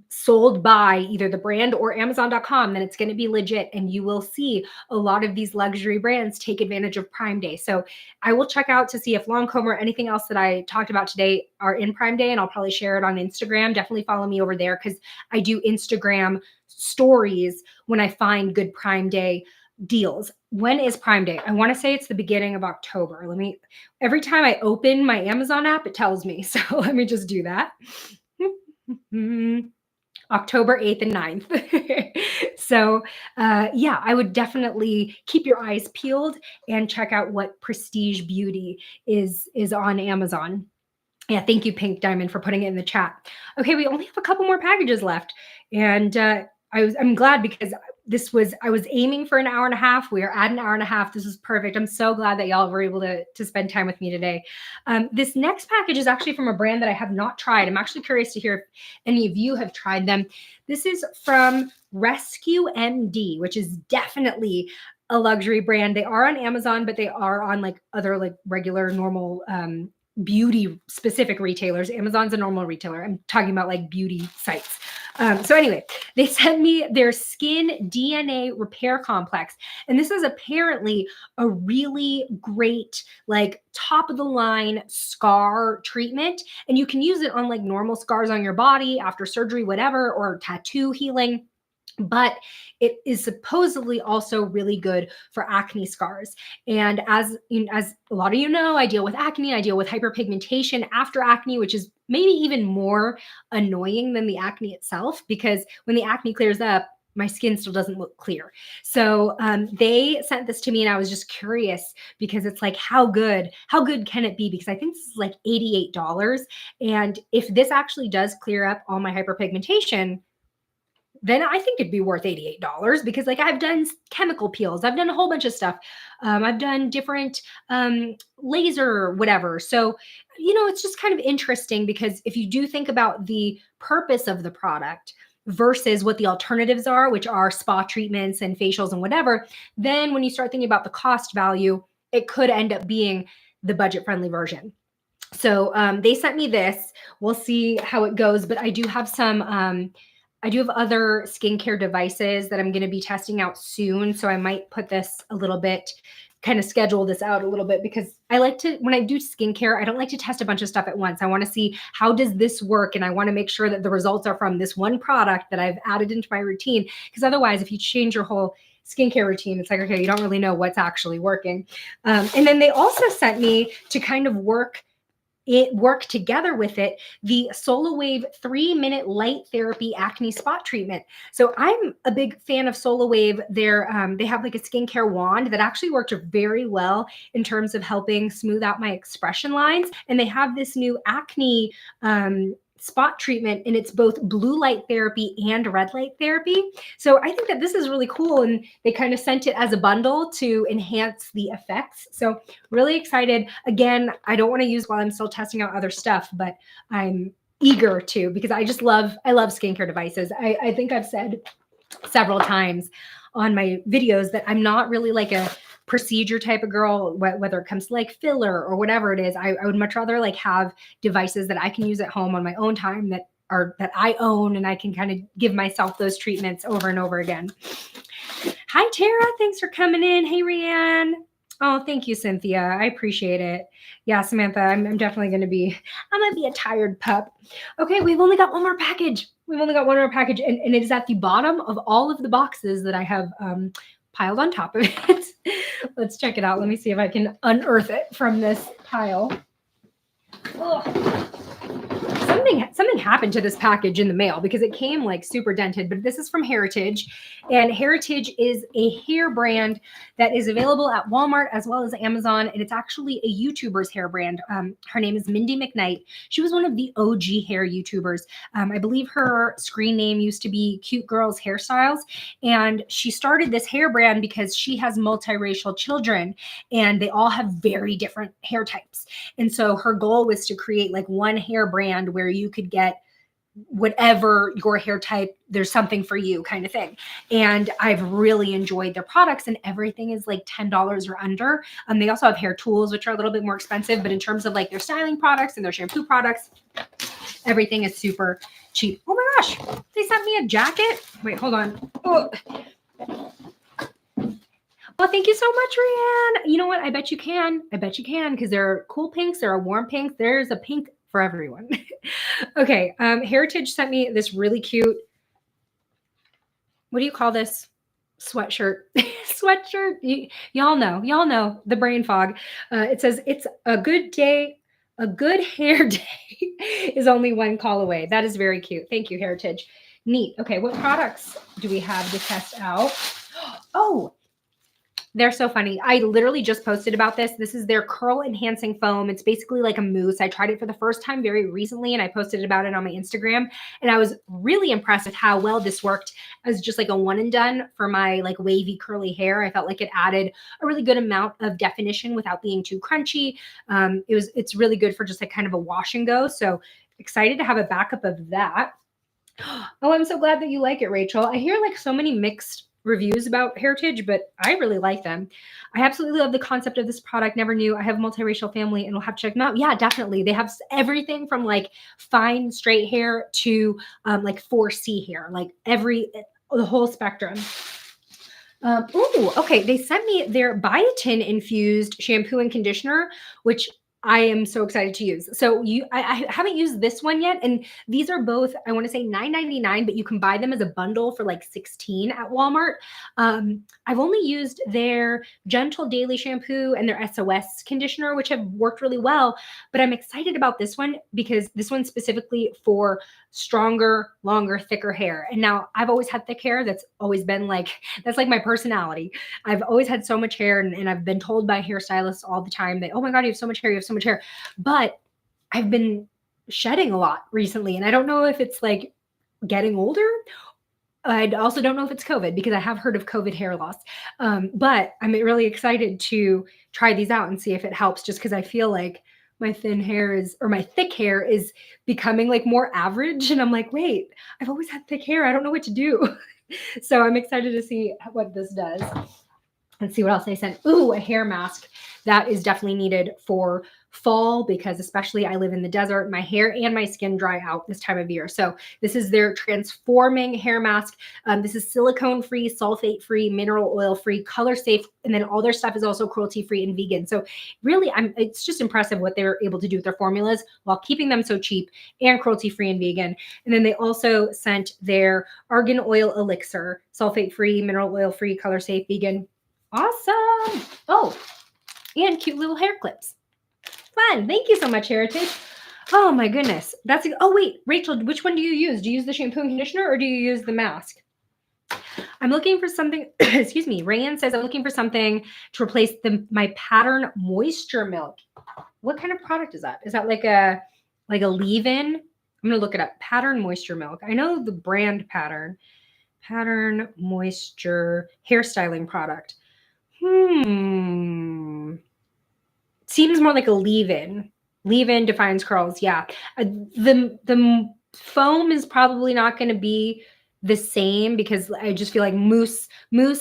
sold by either the brand or Amazon.com, then it's going to be legit. And you will see a lot of these luxury brands take advantage of Prime Day. So I will check out to see if Lancome or anything else that I talked about today are in Prime Day, and I'll probably share it on Instagram. Definitely follow me over there because I do Instagram stories when I find good Prime Day deals. When is Prime Day? I want to say it's the beginning of October. Every time I open my Amazon app, it tells me. So let me just do that. October 8th and 9th. So yeah, I would definitely keep your eyes peeled and check out what Prestige Beauty is on Amazon. Yeah, thank you, Pink Diamond, for putting it in the chat. Okay, we only have a couple more packages left, and I'm glad because I was aiming for an hour and a half. We are at an hour and a half. This is perfect. I'm so glad that y'all were able to spend time with me today. This next package is actually from a brand that I have not tried. I'm actually curious to hear if any of you have tried them. This is from Rescue MD, which is definitely a luxury brand. They are on Amazon, but they are on like other like regular normal beauty specific retailers. Amazon's a normal retailer. I'm talking about like beauty sites. So anyway, they sent me their skin DNA repair complex. And this is apparently a really great, like top of the line scar treatment. And you can use it on like normal scars on your body after surgery, whatever, or tattoo healing. But it is supposedly also really good for acne scars. And as a lot of you know, I deal with acne. I deal with hyperpigmentation after acne, which is maybe even more annoying than the acne itself, because when the acne clears up, my skin still doesn't look clear. So they sent this to me, and I was just curious because it's like, how good can it be? Because I think this is like $88. And if this actually does clear up all my hyperpigmentation, then I think it'd be worth $88 because like I've done chemical peels. I've done a whole bunch of stuff. I've done different laser, whatever. So, it's just kind of interesting because if you do think about the purpose of the product versus what the alternatives are, which are spa treatments and facials and whatever, then when you start thinking about the cost value, it could end up being the budget friendly version. So they sent me this. We'll see how it goes, but I do have I do have other skincare devices that I'm going to be testing out soon. So I might put this a little bit, kind of schedule this out a little bit, because I like to, when I do skincare, I don't like to test a bunch of stuff at once. I want to see how does this work? And I want to make sure that the results are from this one product that I've added into my routine. Because otherwise, if you change your whole skincare routine, it's like, okay, you don't really know what's actually working. And then they also sent me to kind of work together with it, the Solawave 3-minute light therapy acne spot treatment. So I'm a big fan of Solawave. They have like a skincare wand that actually worked very well in terms of helping smooth out my expression lines. And they have this new acne spot treatment, and it's both blue light therapy and red light therapy. So I think that this is really cool, and they kind of sent it as a bundle to enhance the effects. So really excited. Again, I don't want to use while I'm still testing out other stuff, but I'm eager to, because I love skincare devices. I think I've said several times on my videos that I'm not really like a procedure type of girl, whether it comes to like filler or whatever it is. I would much rather like have devices that I can use at home on my own time that I own, and I can kind of give myself those treatments over and over again. Hi, Tara. Thanks for coming in. Hey, Rianne. Oh, thank you, Cynthia. I appreciate it. Yeah, Samantha, I'm definitely I'm gonna be a tired pup. Okay, we've only got one more package. We've only got one more package, and it is at the bottom of all of the boxes that I have piled on top of it. Let's check it out. Let me see if I can unearth it from this pile. Ugh. Something happened to this package in the mail because it came like super dented, but this is from Heritage, and Heritage is a hair brand that is available at Walmart as well as Amazon, and it's actually a YouTuber's hair brand. Her name is Mindy McKnight. She was one of the OG hair YouTubers. I believe her screen name used to be Cute Girls Hairstyles, and she started this hair brand because she has multiracial children, and they all have very different hair types. And so her goal was to create like one hair brand where you could get whatever your hair type, there's something for you kind of thing. And I've really enjoyed their products, and everything is like $10 or under. They also have hair tools, which are a little bit more expensive, but in terms of like their styling products and their shampoo products, everything is super cheap. Oh my gosh, they sent me a jacket. Wait, hold on. Oh. Well, thank you so much, Rianne. You know what? I bet you can. I bet you can, because there are cool pinks, there are warm pinks. There's a pink for everyone. Okay. Heritage sent me this really cute, what do you call this? Sweatshirt. Sweatshirt. Y'all know the brain fog. It says it's a good day. A good hair day is only one call away. That is very cute. Thank you, Heritage. Neat. Okay, what products do we have to test out? Oh, they're so funny. I literally just posted about this. This is their curl enhancing foam. It's basically like a mousse. I tried it for the first time very recently, and I posted about it on my Instagram. And I was really impressed with how well this worked as just like a one and done for my like wavy curly hair. I felt like it added a really good amount of definition without being too crunchy. It's really good for just like kind of a wash and go. So excited to have a backup of that. Oh, I'm so glad that you like it, Rachel. I hear like so many mixed reviews about Heritage, but I really like them. I absolutely love the concept of this product. Never knew. I have a multiracial family and we'll have to check them out. Yeah, definitely. They have everything from like fine straight hair to like 4C hair, like the whole spectrum. Okay. They sent me their biotin infused shampoo and conditioner, which I am so excited to use. So I haven't used this one yet, and these are both, I want to say $9.99, but you can buy them as a bundle for like 16 at Walmart. I've only used their Gentle Daily Shampoo and their SOS conditioner, which have worked really well. But I'm excited about this one because this one's specifically for stronger, longer, thicker hair. And now I've always had thick hair. That's always been like that's like my personality. I've always had so much hair, and I've been told by hairstylists all the time that, oh my God, you have so much hair, you have so much hair. But I've been shedding a lot recently, and I don't know if it's like getting older. I also don't know if it's COVID, because I have heard of COVID hair loss. But I'm really excited to try these out and see if it helps, just because I feel like my thick hair is becoming like more average. And I'm like, wait, I've always had thick hair. I don't know what to do. So I'm excited to see what this does. Let's see what else they sent. Ooh, a hair mask. That is definitely needed for fall, because especially I live in the desert. My hair and my skin dry out this time of year. So this is their transforming hair mask. This is silicone-free, sulfate-free, mineral oil-free, color-safe, and then all their stuff is also cruelty-free and vegan. So really, it's just impressive what they're able to do with their formulas while keeping them so cheap and cruelty-free and vegan. And then they also sent their argan oil elixir, sulfate-free, mineral oil-free, color-safe, vegan. Awesome. Oh, and cute little hair clips. Fun. Thank you so much, Heritage. Oh my goodness. Oh wait, Rachel, which one do you use? Do you use the shampoo and conditioner, or do you use the mask? I'm looking for something, excuse me. Rayan says I'm looking for something to replace my Pattern Moisture Milk. What kind of product is that? Is that like a leave-in? I'm gonna look it up. Pattern Moisture Milk. I know the brand Pattern Moisture hairstyling product. Seems more like a leave-in. Leave-in defines curls. Yeah. The foam is probably not going to be the same, because I just feel like mousse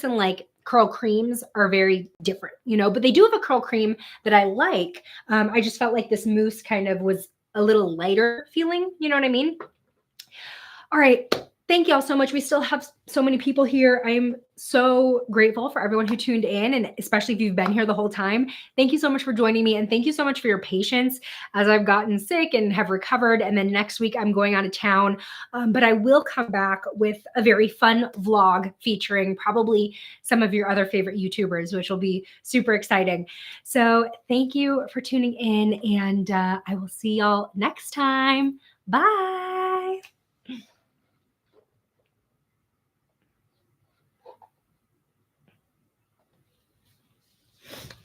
and like curl creams are very different, but they do have a curl cream that I like. I just felt like this mousse kind of was a little lighter feeling. You know what I mean? All right. Thank y'all so much. We still have so many people here. I am so grateful for everyone who tuned in, and especially if you've been here the whole time. Thank you so much for joining me, and thank you so much for your patience as I've gotten sick and have recovered. And then next week I'm going out of town, but I will come back with a very fun vlog featuring probably some of your other favorite YouTubers, which will be super exciting. So thank you for tuning in, and I will see y'all next time. Bye.